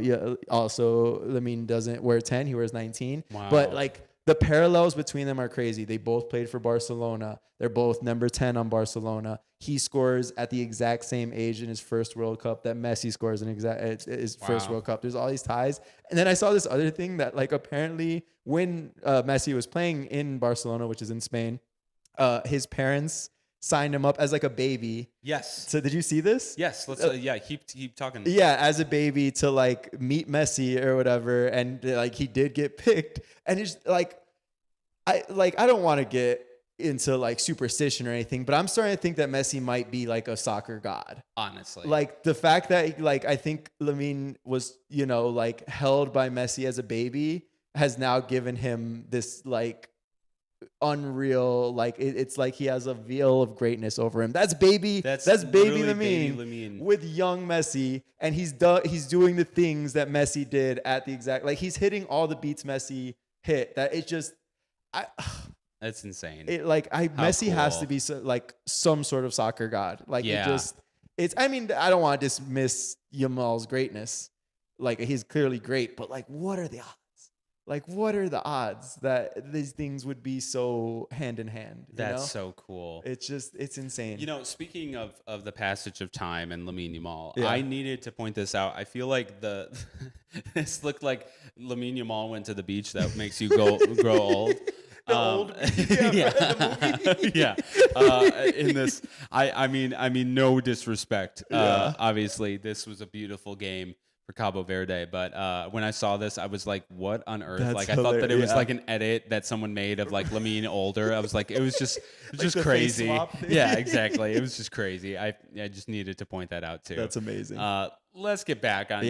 also Lamine doesn't wear 10. He wears 19. Wow. But like the parallels between them are crazy. They both played for Barcelona. They're both number 10 on Barcelona. He scores at the exact same age in his first World Cup that Messi scores in his first World Cup. There's all these ties. And then I saw this other thing that like apparently when Messi was playing in Barcelona, which is in Spain, his parents signed him up as like a baby. Yes. So did you see this? Yes. Let's keep talking. Yeah, as a baby to like meet Messi or whatever, and like he did get picked, and it's like I don't want to get into like superstition or anything, but I'm starting to think that Messi might be like a soccer god. Honestly. Like the fact that like I think Lamine was, like held by Messi as a baby has now given him this like unreal. Like it's like he has a veil of greatness over him. That's baby That's baby literally Baby Lamine Lamine. with young Messi, and he's doing the things that Messi did at the exact, like he's hitting all the beats Messi hit. That it's just That's insane. Messi has cool. to be like some sort of soccer god. Like Yeah. it's I mean, I don't want to dismiss Yamal's greatness. Like he's clearly great, but like what are the odds? Like what are the odds that these things would be so hand in hand? That's so cool. It's insane. You know, speaking of the passage of time and Lamine Yamal, Yeah. I needed to point this out. I feel like this looked like Lamine Yamal went to the beach that makes you grow old. Yeah. In this, I mean, no disrespect. Obviously, this was a beautiful game for Cabo Verde, but when I saw this, I was like, "What on earth?" That's like, I thought that it was hilarious. like an edit that someone made of like Lamine older. I was like, it was just the face crazy. swap thing. Yeah, exactly. It was just crazy. I just needed to point that out too. That's amazing. Let's get back onto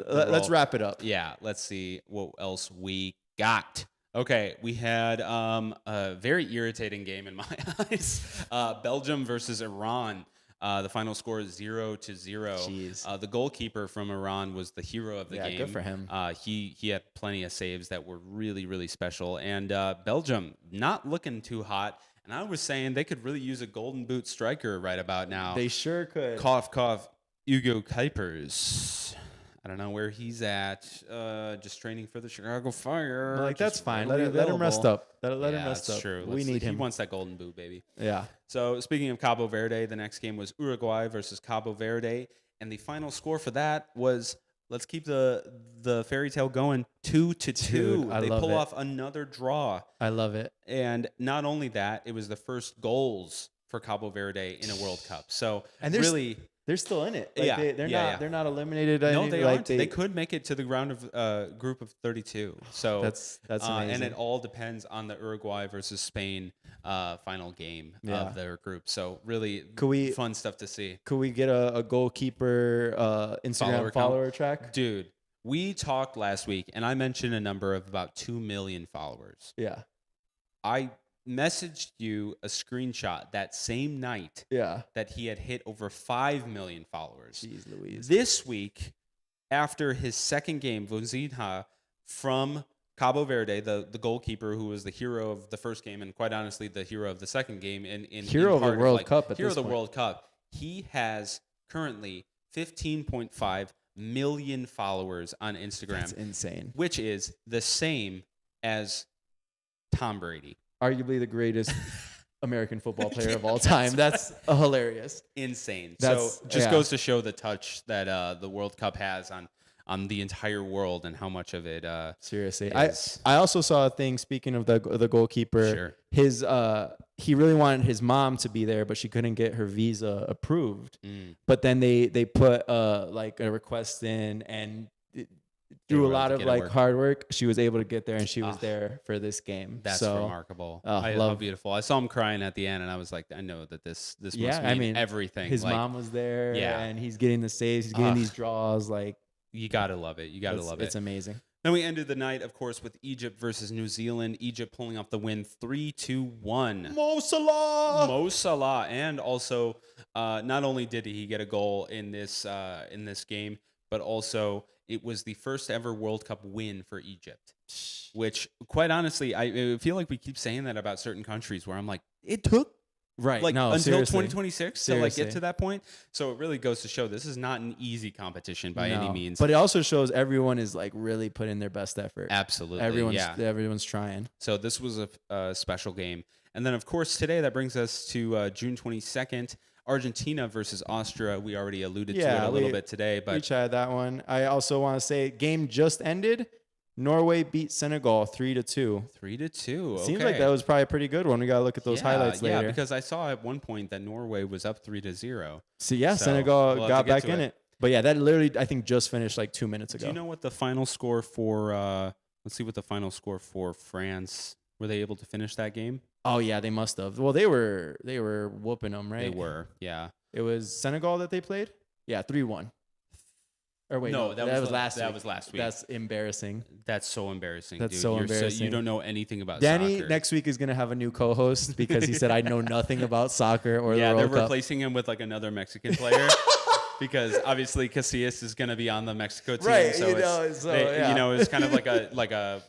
Let's wrap it up. Yeah, let's see what else we got. Okay, we had a very irritating game in my eyes. Belgium versus Iran. The final score is 0-0. Jeez. The goalkeeper from Iran was the hero of the game. Good for him. He had plenty of saves that were really, really special. And Belgium not looking too hot. And I was saying they could really use a golden boot striker right about now. They sure could. Cough, cough. Hugo Kuipers. I don't know where he's at. Just training for the Chicago Fire. Like that's Just fine. readily Let him rest available. up. Let him rest That's up. true. We need him. He wants that golden boot, baby. Yeah. So speaking of Cabo Verde, the next game was Uruguay versus Cabo Verde, and the final score for that was, let's keep the fairy tale going, 2-2. Dude, I they love pull it. off another draw, I love it. and not only that, it was the first goals for Cabo Verde in a World Cup. So And there's- really. They're still in it. Like Yeah, they're not eliminated. No, they like aren't. They could make it to the round of group of 32. So That's amazing. and it all depends on the Uruguay versus Spain final game Yeah. of their group. So really fun stuff to see. Could we get a goalkeeper Instagram follower track? Dude, we talked last week, and I mentioned a number of about 2 million followers. Yeah. I messaged you a screenshot that same night Yeah. that he had hit over 5 million followers. Jeez Louise. This week, after his second game, Vuzinha from Cabo Verde, the goalkeeper who was the hero of the first game and quite honestly the hero of the second game, Hero of the World Cup at hero this of the point. World Cup, he has currently 15.5 million followers on Instagram, That's insane. which is the same as Tom Brady. Arguably the greatest American football player of all time. That's hilarious. Insane. That's- So just yeah. goes to show the touch that the World Cup has on the entire world and how much of it Seriously. is- I also saw a thing, speaking of the goalkeeper. Sure. His he really wanted his mom to be there, but she couldn't get her visa approved. But then they put like a request in, and through a were able lot to of get it like work. hard work, she was able to get there, and she was there for this game. That's So, remarkable. how How beautiful. I saw him crying at the end and I was like, I know that this Yeah, must mean I mean, everything. his Like, mom was there, Yeah. and he's getting the saves, he's getting Ugh. these draws. Like, you gotta love it. You gotta love it. It's amazing. Then we ended the night, of course, with Egypt versus New Zealand. Egypt pulling off the win 3-1. Mo Salah. Mo Salah, and also not only did he get a goal in this game, but also it was the first ever World Cup win for Egypt. Which, quite honestly, I feel like we keep saying that about certain countries where I'm like, it took Right. like no, until seriously. 2026 to like Seriously. get to that point. So it really goes to show this is not an easy competition by any No. means. But it also shows everyone is like really putting their best effort. Absolutely, Everyone's trying. So this was a special game. And then, of course, today that brings us to June 22nd, Argentina versus Austria. We already alluded to it a little bit today, We but tried that one. I also want to say game just ended. Norway beat Senegal 3-2. 3-2. Okay. Seems like that was probably a pretty good one. We got to look at those highlights later. Yeah, because I saw at one point that Norway was up 3-0. So yeah, So, Senegal we'll have got to get back to in it. it. But yeah, that literally I think just finished like 2 minutes ago. Do you know what the final score for? Let's see what the final score for France. Were they able to finish that game? Oh yeah, they must have. Well, they were whooping them, right? They were. Yeah. It was Senegal that they played. Yeah, 3-1. Or wait, No, that was last week. that was last week. That's embarrassing. That's so embarrassing. That's dude. so You're embarrassing. you don't know anything about Danny soccer. next week is gonna have a new co-host because he said I know nothing about soccer or the they're World Cup. replacing him with like another Mexican player. Because obviously Casillas is going to be on the Mexico team, Right, so it's kind of like a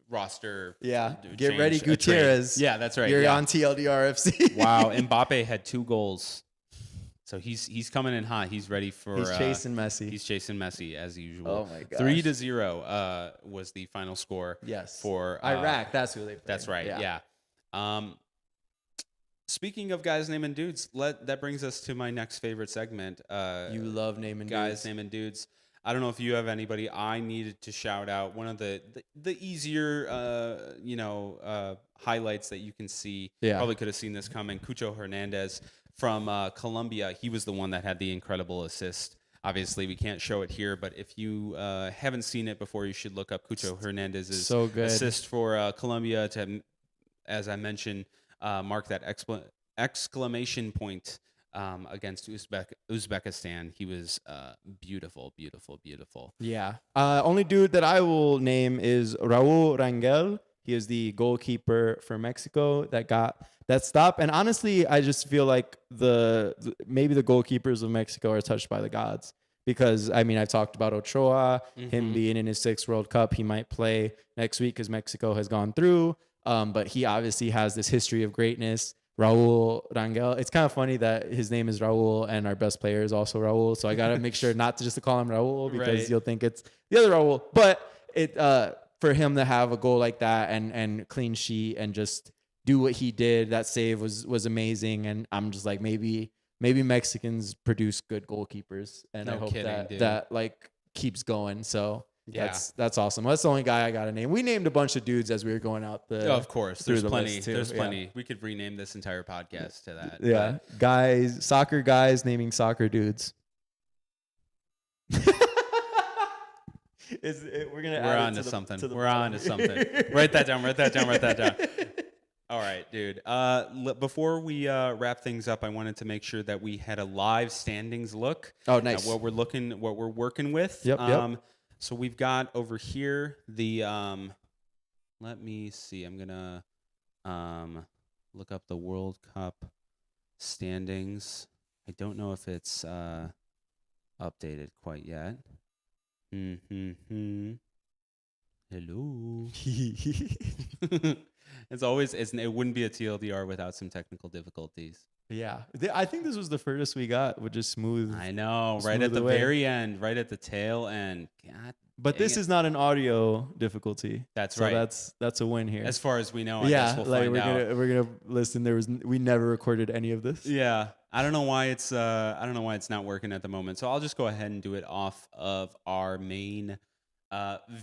roster. Yeah, change, get ready, a trade. Gutierrez. Yeah, that's right. You're yeah. on TLDRFC. Wow, Mbappe had 2 goals, so he's coming in hot. He's ready for. He's chasing Messi. He's chasing Messi as usual. Oh my gosh. 3-0 was the final score. Yes. For Iraq. That's who they played. That's right. Yeah. Speaking of guys naming dudes, that brings us to my next favorite segment. You love naming guys dudes. naming dudes. I don't know if you have anybody I needed to shout out. One of the easier highlights that you can see. Yeah. Probably could have seen this coming. Cucho Hernandez from Colombia. He was the one that had the incredible assist. Obviously, we can't show it here, but if you haven't seen it before, you should look up Cucho Hernandez's So good. assist for Colombia to, as I mentioned, mark that exclamation point against Uzbekistan. He was beautiful, beautiful, beautiful. Yeah. Only dude that I will name is Raul Rangel. He is the goalkeeper for Mexico that got that stop. And honestly, I just feel like maybe the goalkeepers of Mexico are touched by the gods. Because, I mean, I've talked about Ochoa, him being in his 6th World Cup. He might play next week because Mexico has gone through. But he obviously has this history of greatness. Raul Rangel. It's kind of funny that his name is Raul and our best player is also Raul. So I got to make sure not to just to call him Raul because Right. you'll think it's the other Raul. But for him to have a goal like that and clean sheet and just do what he did, that save was amazing. And I'm just like, maybe Mexicans produce good goalkeepers. And No I hope kidding, that like keeps going. So Yeah. that's awesome. That's the only guy I got to name. We named a bunch of dudes as we were going out Of course, there's the plenty. list, too. There's Yeah. plenty. We could rename this entire podcast to that. Yeah, guys, soccer guys naming soccer dudes. We're gonna. We're on to something. We're on to something. Write that down. Write that down. Write that down. All right, dude. Before we wrap things up, I wanted to make sure that we had a live standings look. Oh, nice. At what we're working with. Yep. So we've got over here the. Let me see. I'm gonna look up the World Cup standings. I don't know if it's updated quite yet. Hello. It wouldn't be a TLDR without some technical difficulties. Yeah, I think this was the furthest we got, with just smooth. I know, right smooth at the away. very end, right at the tail end. God, But this is not an audio difficulty. That's so right. That's a win here. As far as we know, I guess we'll like find out. we're gonna listen. We never recorded any of this. Yeah, I don't know why it's not working at the moment. So I'll just go ahead and do it off of our main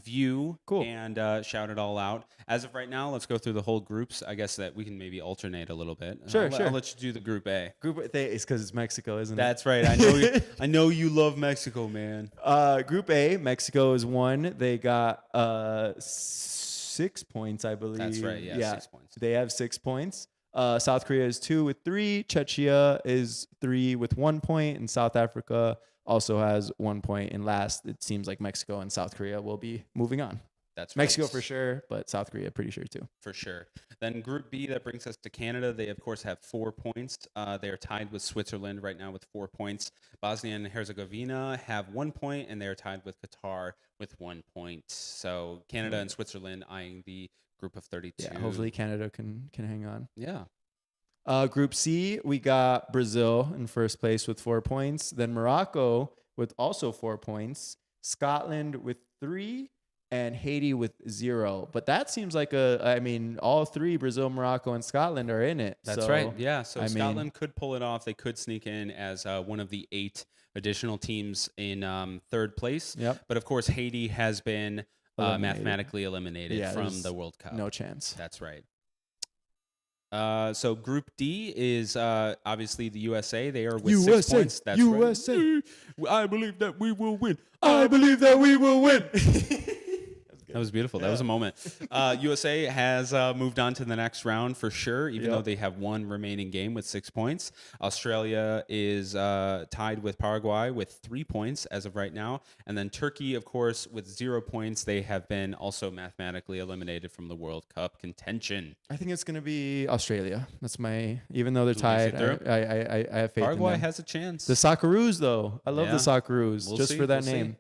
view. Cool. And shout it all out. As of right now, let's go through the whole groups. I guess that we can maybe alternate a little bit. Sure. I'll let you do the Group A. Group A is because it's Mexico, isn't it? That's right. I know you love Mexico, man. Group A, Mexico is 1. They got 6 points, I believe. That's right. Yeah, 6 points. They have 6 points. South Korea is 2 with 3. Czechia is 3 with 1 point, and South Africa also has 1 point. And last, it seems like Mexico and South Korea will be moving on. That's right. Mexico for sure, but South Korea pretty sure too. For sure. Then Group B, that brings us to Canada. They, of course, have 4 points. They are tied with Switzerland right now with 4 points. Bosnia and Herzegovina have 1 point, and they are tied with Qatar with 1 point. So Canada and Switzerland eyeing the group of 32. Yeah, hopefully Canada can hang on. Yeah. Group C, we got Brazil in first place with 4 points. Then Morocco with also 4 points. Scotland with 3. And Haiti with 0. But that seems like all 3, Brazil, Morocco, and Scotland are in it. That's so, right. Yeah. So Scotland could pull it off. They could sneak in as one of the 8 additional teams in 3rd place. Yep. But of course, Haiti has been mathematically eliminated from the World Cup. No chance. That's right. So Group D is obviously the USA. They are with 6 points. That's USA. Right. I believe that we will win. I believe that we will win. That was beautiful. That was a moment. USA has moved on to the next round for sure, even though they have one remaining game with 6 points. Australia is tied with Paraguay with 3 points as of right now. And then Turkey, of course, with 0 points. They have been also mathematically eliminated from the World Cup contention. I think it's going to be Australia. That's my, even though they're tied, I have faith Paraguay in them. has a chance. The Socceroos, though. I love the Socceroos We'll just see, for that we'll name.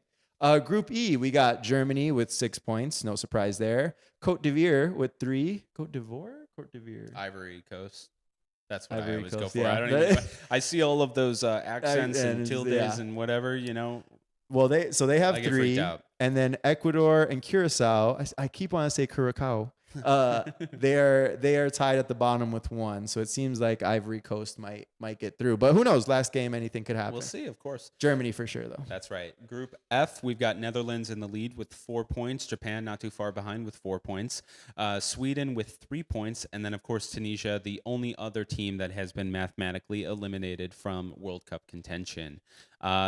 Group E, we got Germany with 6 points. No surprise there. Côte d'Ivoire with 3. Côte d'Ivoire? Ivory Coast. That's what Ivory I always Coast, go for. yeah. I don't even. I see all of those accents and tildes yeah. and whatever, you know. Well, they have I get 3, freaked out. and then Ecuador and Curaçao. I keep wanting to say Curaçao. They are tied at the bottom with 1, so it seems like Ivory Coast might get through. But who knows? Last game, anything could happen. We'll see, of course. Germany for sure, though. That's right. Group F, we've got Netherlands in the lead with 4 points. Japan not too far behind with 4 points. Sweden with 3 points. And then, of course, Tunisia, the only other team that has been mathematically eliminated from World Cup contention.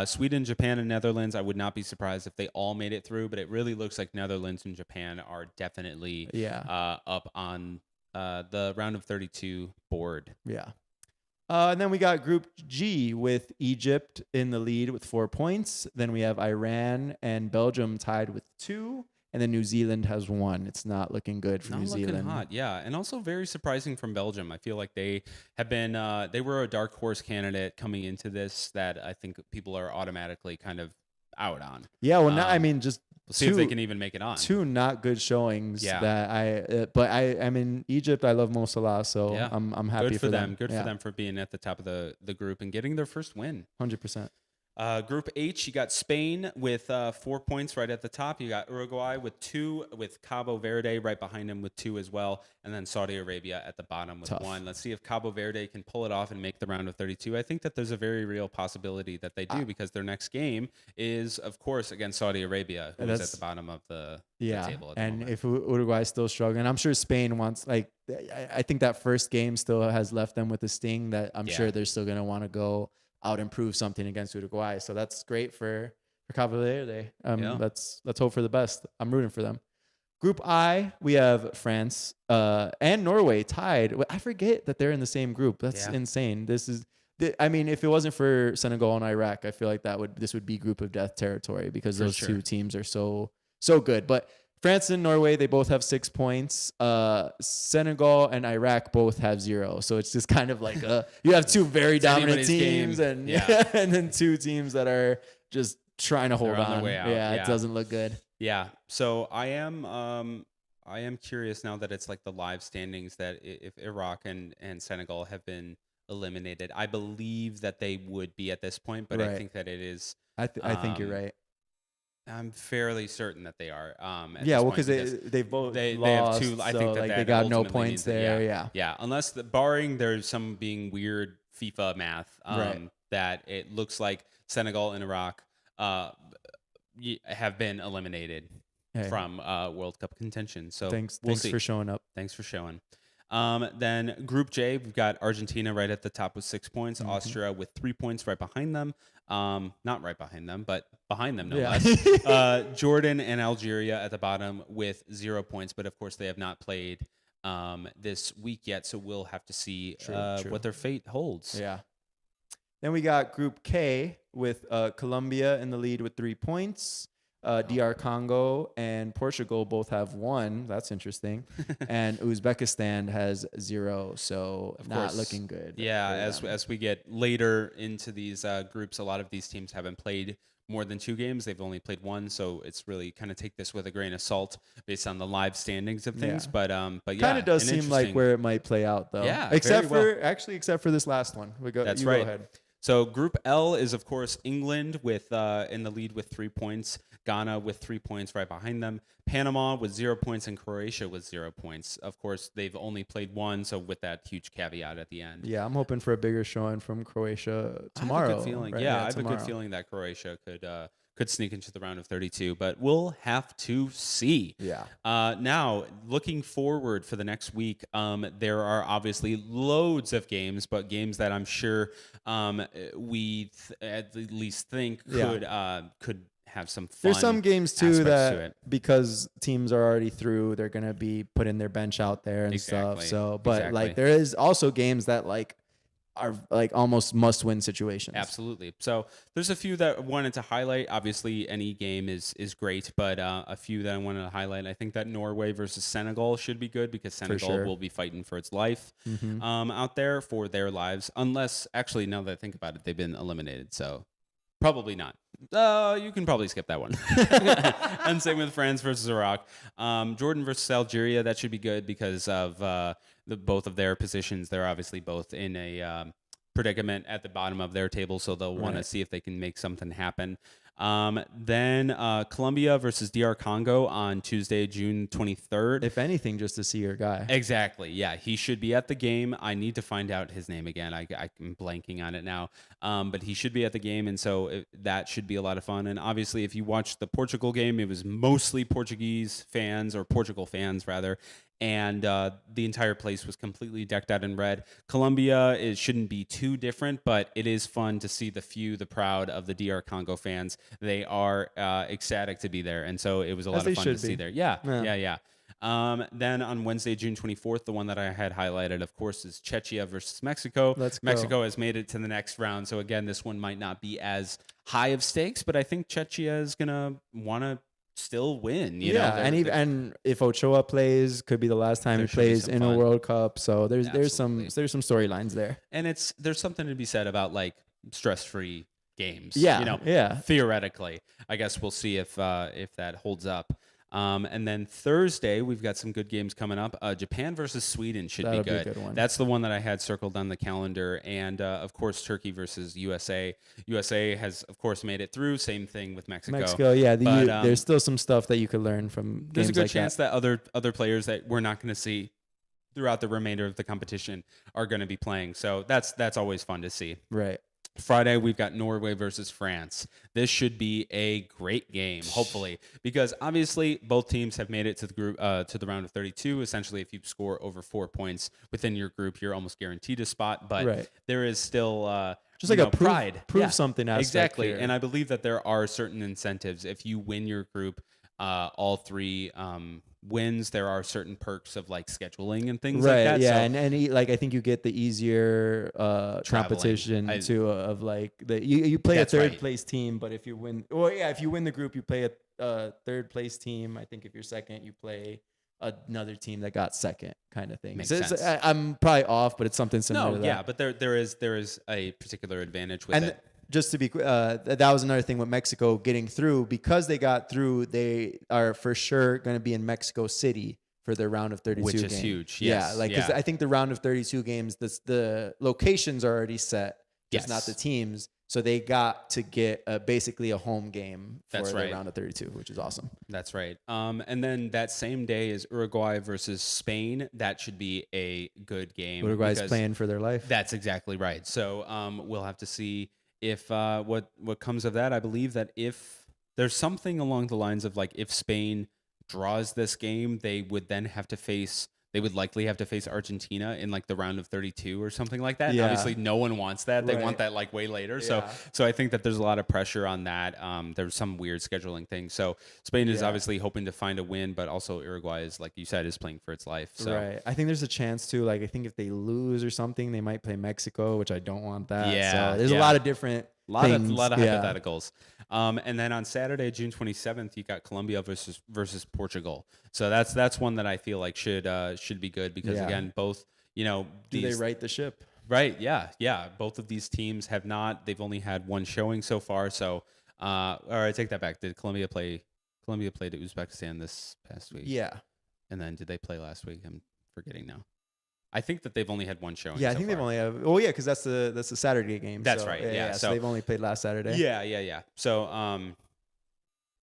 Sweden, Japan, and Netherlands, I would not be surprised if they all made it through, but it really looks like Netherlands and Japan are definitely up on the round of 32 board. Yeah. And then we got Group G with Egypt in the lead with 4 points. Then we have Iran and Belgium tied with 2. And then New Zealand has 1. It's not looking good for New Zealand. Not looking hot, yeah. And also very surprising from Belgium. I feel like they have been, they were a dark horse candidate coming into this that I think people are automatically kind of out on. Yeah, well, now, I mean, just we'll see if they can even make it on. 2 not good showings. Yeah. But I mean, Egypt, I love Mo Salah, so I'm happy good for them. Good for them for being at the top of the group and getting their first win. 100%. Group H, you got Spain with 4 points right at the top. You got Uruguay with 2, with Cabo Verde right behind them with 2 as well. And then Saudi Arabia at the bottom with 1. Let's see if Cabo Verde can pull it off and make the round of 32. I think that there's a very real possibility that they do because their next game is, of course, against Saudi Arabia, who is at the bottom of the table at the moment. If Uruguay is still struggling, I'm sure Spain wants, like, I think that first game still has left them with a sting that I'm sure they're still going to want to go out and prove something against Uruguay. So that's great for Cabo Verde. Let's hope for the best. I'm rooting for them. Group I, we have France and Norway tied. I forget that they're in the same group. That's insane. I mean, if it wasn't for Senegal and Iraq, I feel like this would be group of death territory because those two teams are so good. But France and Norway, they both have 6 points. Senegal and Iraq both have 0. So it's just kind of like you have 2 very dominant teams and then 2 teams that are just trying to hold on. Their way out. It doesn't look good. Yeah. So I am curious now that it's like the live standings that if Iraq and Senegal have been eliminated, I believe that they would be at this point, but I think that it is. I think you're right. I'm fairly certain that they are. Because they both they lost, have 2. I so think that they got no ultimately points means that, there. Yeah. Unless barring there's some being weird FIFA math that it looks like Senegal and Iraq have been eliminated from World Cup contention. So thanks see. For showing up. Thanks for showing. Then Group J, we've got Argentina right at the top with 6 points. Austria with 3 points right behind them. Not right behind them, but behind them no less. Jordan and Algeria at the bottom with 0 points. But of course, they have not played this week yet. So we'll have to see what their fate holds. Yeah. Then we got Group K with Colombia in the lead with 3 points. DR Congo and Portugal both have 1. That's interesting. And Uzbekistan has 0. So not looking good. Yeah, as we get later into these groups, a lot of these teams haven't played more than 2 games. They've only played 1. So it's really kind of take this with a grain of salt based on the live standings of things. But kind of does seem like where it might play out though. Yeah, except for this last one. That's right. Go ahead. So Group L is, of course, England with in the lead with 3 points. Ghana with 3 points right behind them. Panama with 0 points and Croatia with 0 points. Of course, they've only played 1, so with that huge caveat at the end. Yeah, I'm hoping for a bigger showing from Croatia tomorrow. I have a good feeling. Right? I have a good feeling that Croatia could sneak into the round of 32, but we'll have to see. Yeah. Now, looking forward for the next week, there are obviously loads of games, but games that I'm sure we at least think could have some fun. There's some games too aspects that to it. because teams are already through, they're gonna be putting their bench out there and Exactly. stuff. So, but Exactly. like there is also games that like are like almost must-win situations. Absolutely. So there's a few that I wanted to highlight. Obviously, any game is great, but a few that I wanted to highlight. I think that Norway versus Senegal should be good because Senegal sure. will be fighting for its life out there for their lives. Unless, actually, now that I think about it, they've been eliminated. So probably not. You can probably skip that one. And same with France versus Iraq. Jordan versus Algeria, that should be good because of both of their positions. They're obviously both in a predicament at the bottom of their table, so they'll want to see if they can make something happen. Then Colombia versus DR Congo on Tuesday, June 23rd. If anything, just to see your guy. Exactly. Yeah, he should be at the game. I need to find out his name again. I'm blanking on it now. But he should be at the game, and so that should be a lot of fun. And obviously, if you watched the Portugal game, it was mostly Portuguese fans, or Portugal fans rather, and the entire place was completely decked out in red. Colombia, it shouldn't be too different, but it is fun to see the proud of the DR Congo fans. They are ecstatic to be there, and so it was a lot of fun to see there. Yeah. Then on Wednesday, June 24th, the one that I had highlighted, of course, is Czechia versus Mexico. Mexico has made it to the next round, so again, this one might not be as high of stakes, but I think Czechia is gonna want to still win. You know, and if Ochoa plays, could be the last time he plays in a World Cup. So there's some storylines there, and there's something to be said about like stress-free games. Yeah, Theoretically, I guess we'll see if that holds up. And then Thursday, we've got some good games coming up. Japan versus Sweden should be good. Be a good one. That's the one that I had circled on the calendar. And, of course, Turkey versus USA. USA has, of course, made it through. Same thing with Mexico. Yeah. There's still some stuff that you could learn from games. There's a good like chance that other players that we're not going to see throughout the remainder of the competition are going to be playing. So that's always fun to see. Right. Friday, we've got Norway versus France. This should be a great game, hopefully, because obviously both teams have made it to the group to the round of 32. Essentially, if you score over 4 points within your group, you're almost guaranteed a spot. But there is still just like a pride, prove something aspect exactly. Here. And I believe that there are certain incentives if you win your group. All three wins, there are certain perks of like scheduling and things like that. Yeah, so, and I think you get the easier competition too of like you play a third place team, but if you win, if you win the group, you play a third place team. I think if you're second, you play another team that got second, kind of thing. Makes sense. I'm probably off, but it's something similar. to that. Yeah, but there is a particular advantage with it. Just to be that was another thing with Mexico getting through. Because they got through, they are for sure going to be in Mexico City for their round of 32 which is game. huge. Yes. Because I think the round of 32 games, the locations are already set, just not the teams. So they got to get basically a home game for the round of 32, which is awesome. That's right. And then that same day is Uruguay versus Spain. That should be a good game. Uruguay's playing for their life. That's exactly right. So we'll have to see if what comes of that. I believe that if there's something along the lines of like if Spain draws this game, they would likely have to face Argentina in like the round of 32 or something like that. Yeah. And obviously no one wants that. They want that like way later. Yeah. So I think that there's a lot of pressure on that. There's some weird scheduling thing. So Spain is obviously hoping to find a win, but also Uruguay is, like you said, is playing for its life. So. Right. I think there's a chance too. Like I think if they lose or something, they might play Mexico, which I don't want that. Yeah. So there's a lot of different A lot of hypotheticals. And then on Saturday, June 27th, you got Colombia versus Portugal. So that's one that I feel like should be good because again, both, do they right the ship? Right. Yeah. Both of these teams have not. They've only had one showing so far. So, or I take that back. Did Colombia played Uzbekistan this past week? Yeah. And then did they play last week? I'm forgetting now. I think that they've only had one showing. Yeah, I think they've only have. Oh yeah, because that's the Saturday game. That's right. Yeah. So they've only played last Saturday. Yeah. So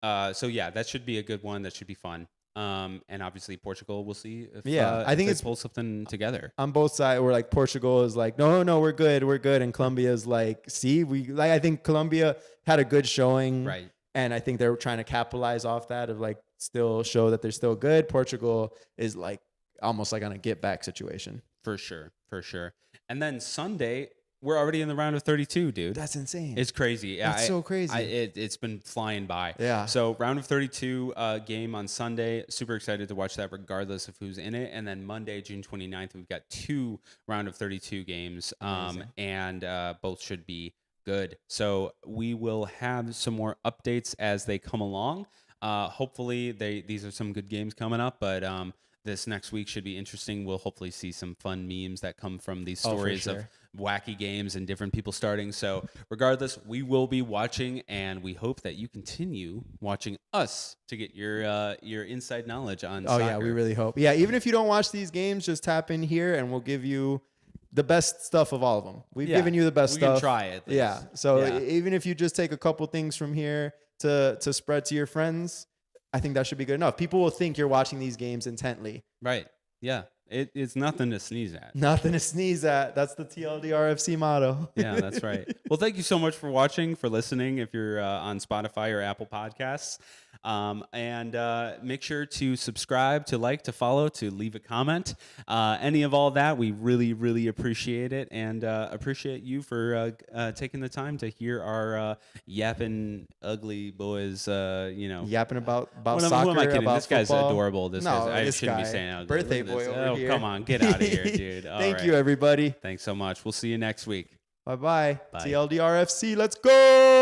that should be a good one. That should be fun. And obviously Portugal. We'll see if I think it's pull something together on both sides. Where like Portugal is like no, we're good, and Colombia is like I think Colombia had a good showing, right? And I think they're trying to capitalize off that of like still show that they're still good. Portugal is like almost like on a get back situation. For sure. And then Sunday, we're already in the round of 32, dude. That's insane. It's crazy. That's so crazy. It's been flying by. Yeah. So round of 32 game on Sunday. Super excited to watch that regardless of who's in it. And then Monday, June 29th, we've got 2 round of 32 games. And both should be good. So we will have some more updates as they come along. Hopefully these are some good games coming up, but this next week should be interesting. We'll hopefully see some fun memes that come from these stories of wacky games and different people starting. So regardless, we will be watching, and we hope that you continue watching us to get your inside knowledge on soccer. Yeah, we really hope. Yeah, even if you don't watch these games, just tap in here and we'll give you the best stuff of all of them. We've given you the best stuff. We can try it. Yeah. So even if you just take a couple things from here to spread to your friends, I think that should be good enough. People will think you're watching these games intently. Right. Yeah. It's nothing to sneeze at. Nothing to sneeze at. That's the TLDRFC motto. Yeah, that's right. Well, thank you so much for watching, for listening if you're on Spotify or Apple Podcasts. And make sure to subscribe, to like, to follow, to leave a comment. Any of all that, we really, really appreciate it, and appreciate you for taking the time to hear our yapping ugly boys, Yapping about soccer, who am I kidding? about This football. guy's adorable. I shouldn't be guy. saying ugly. Birthday boy over here. Come on, get out of here, dude. All Thank right. you, everybody. Thanks so much. We'll see you next week. Bye-bye. Bye. TLDRFC, let's go!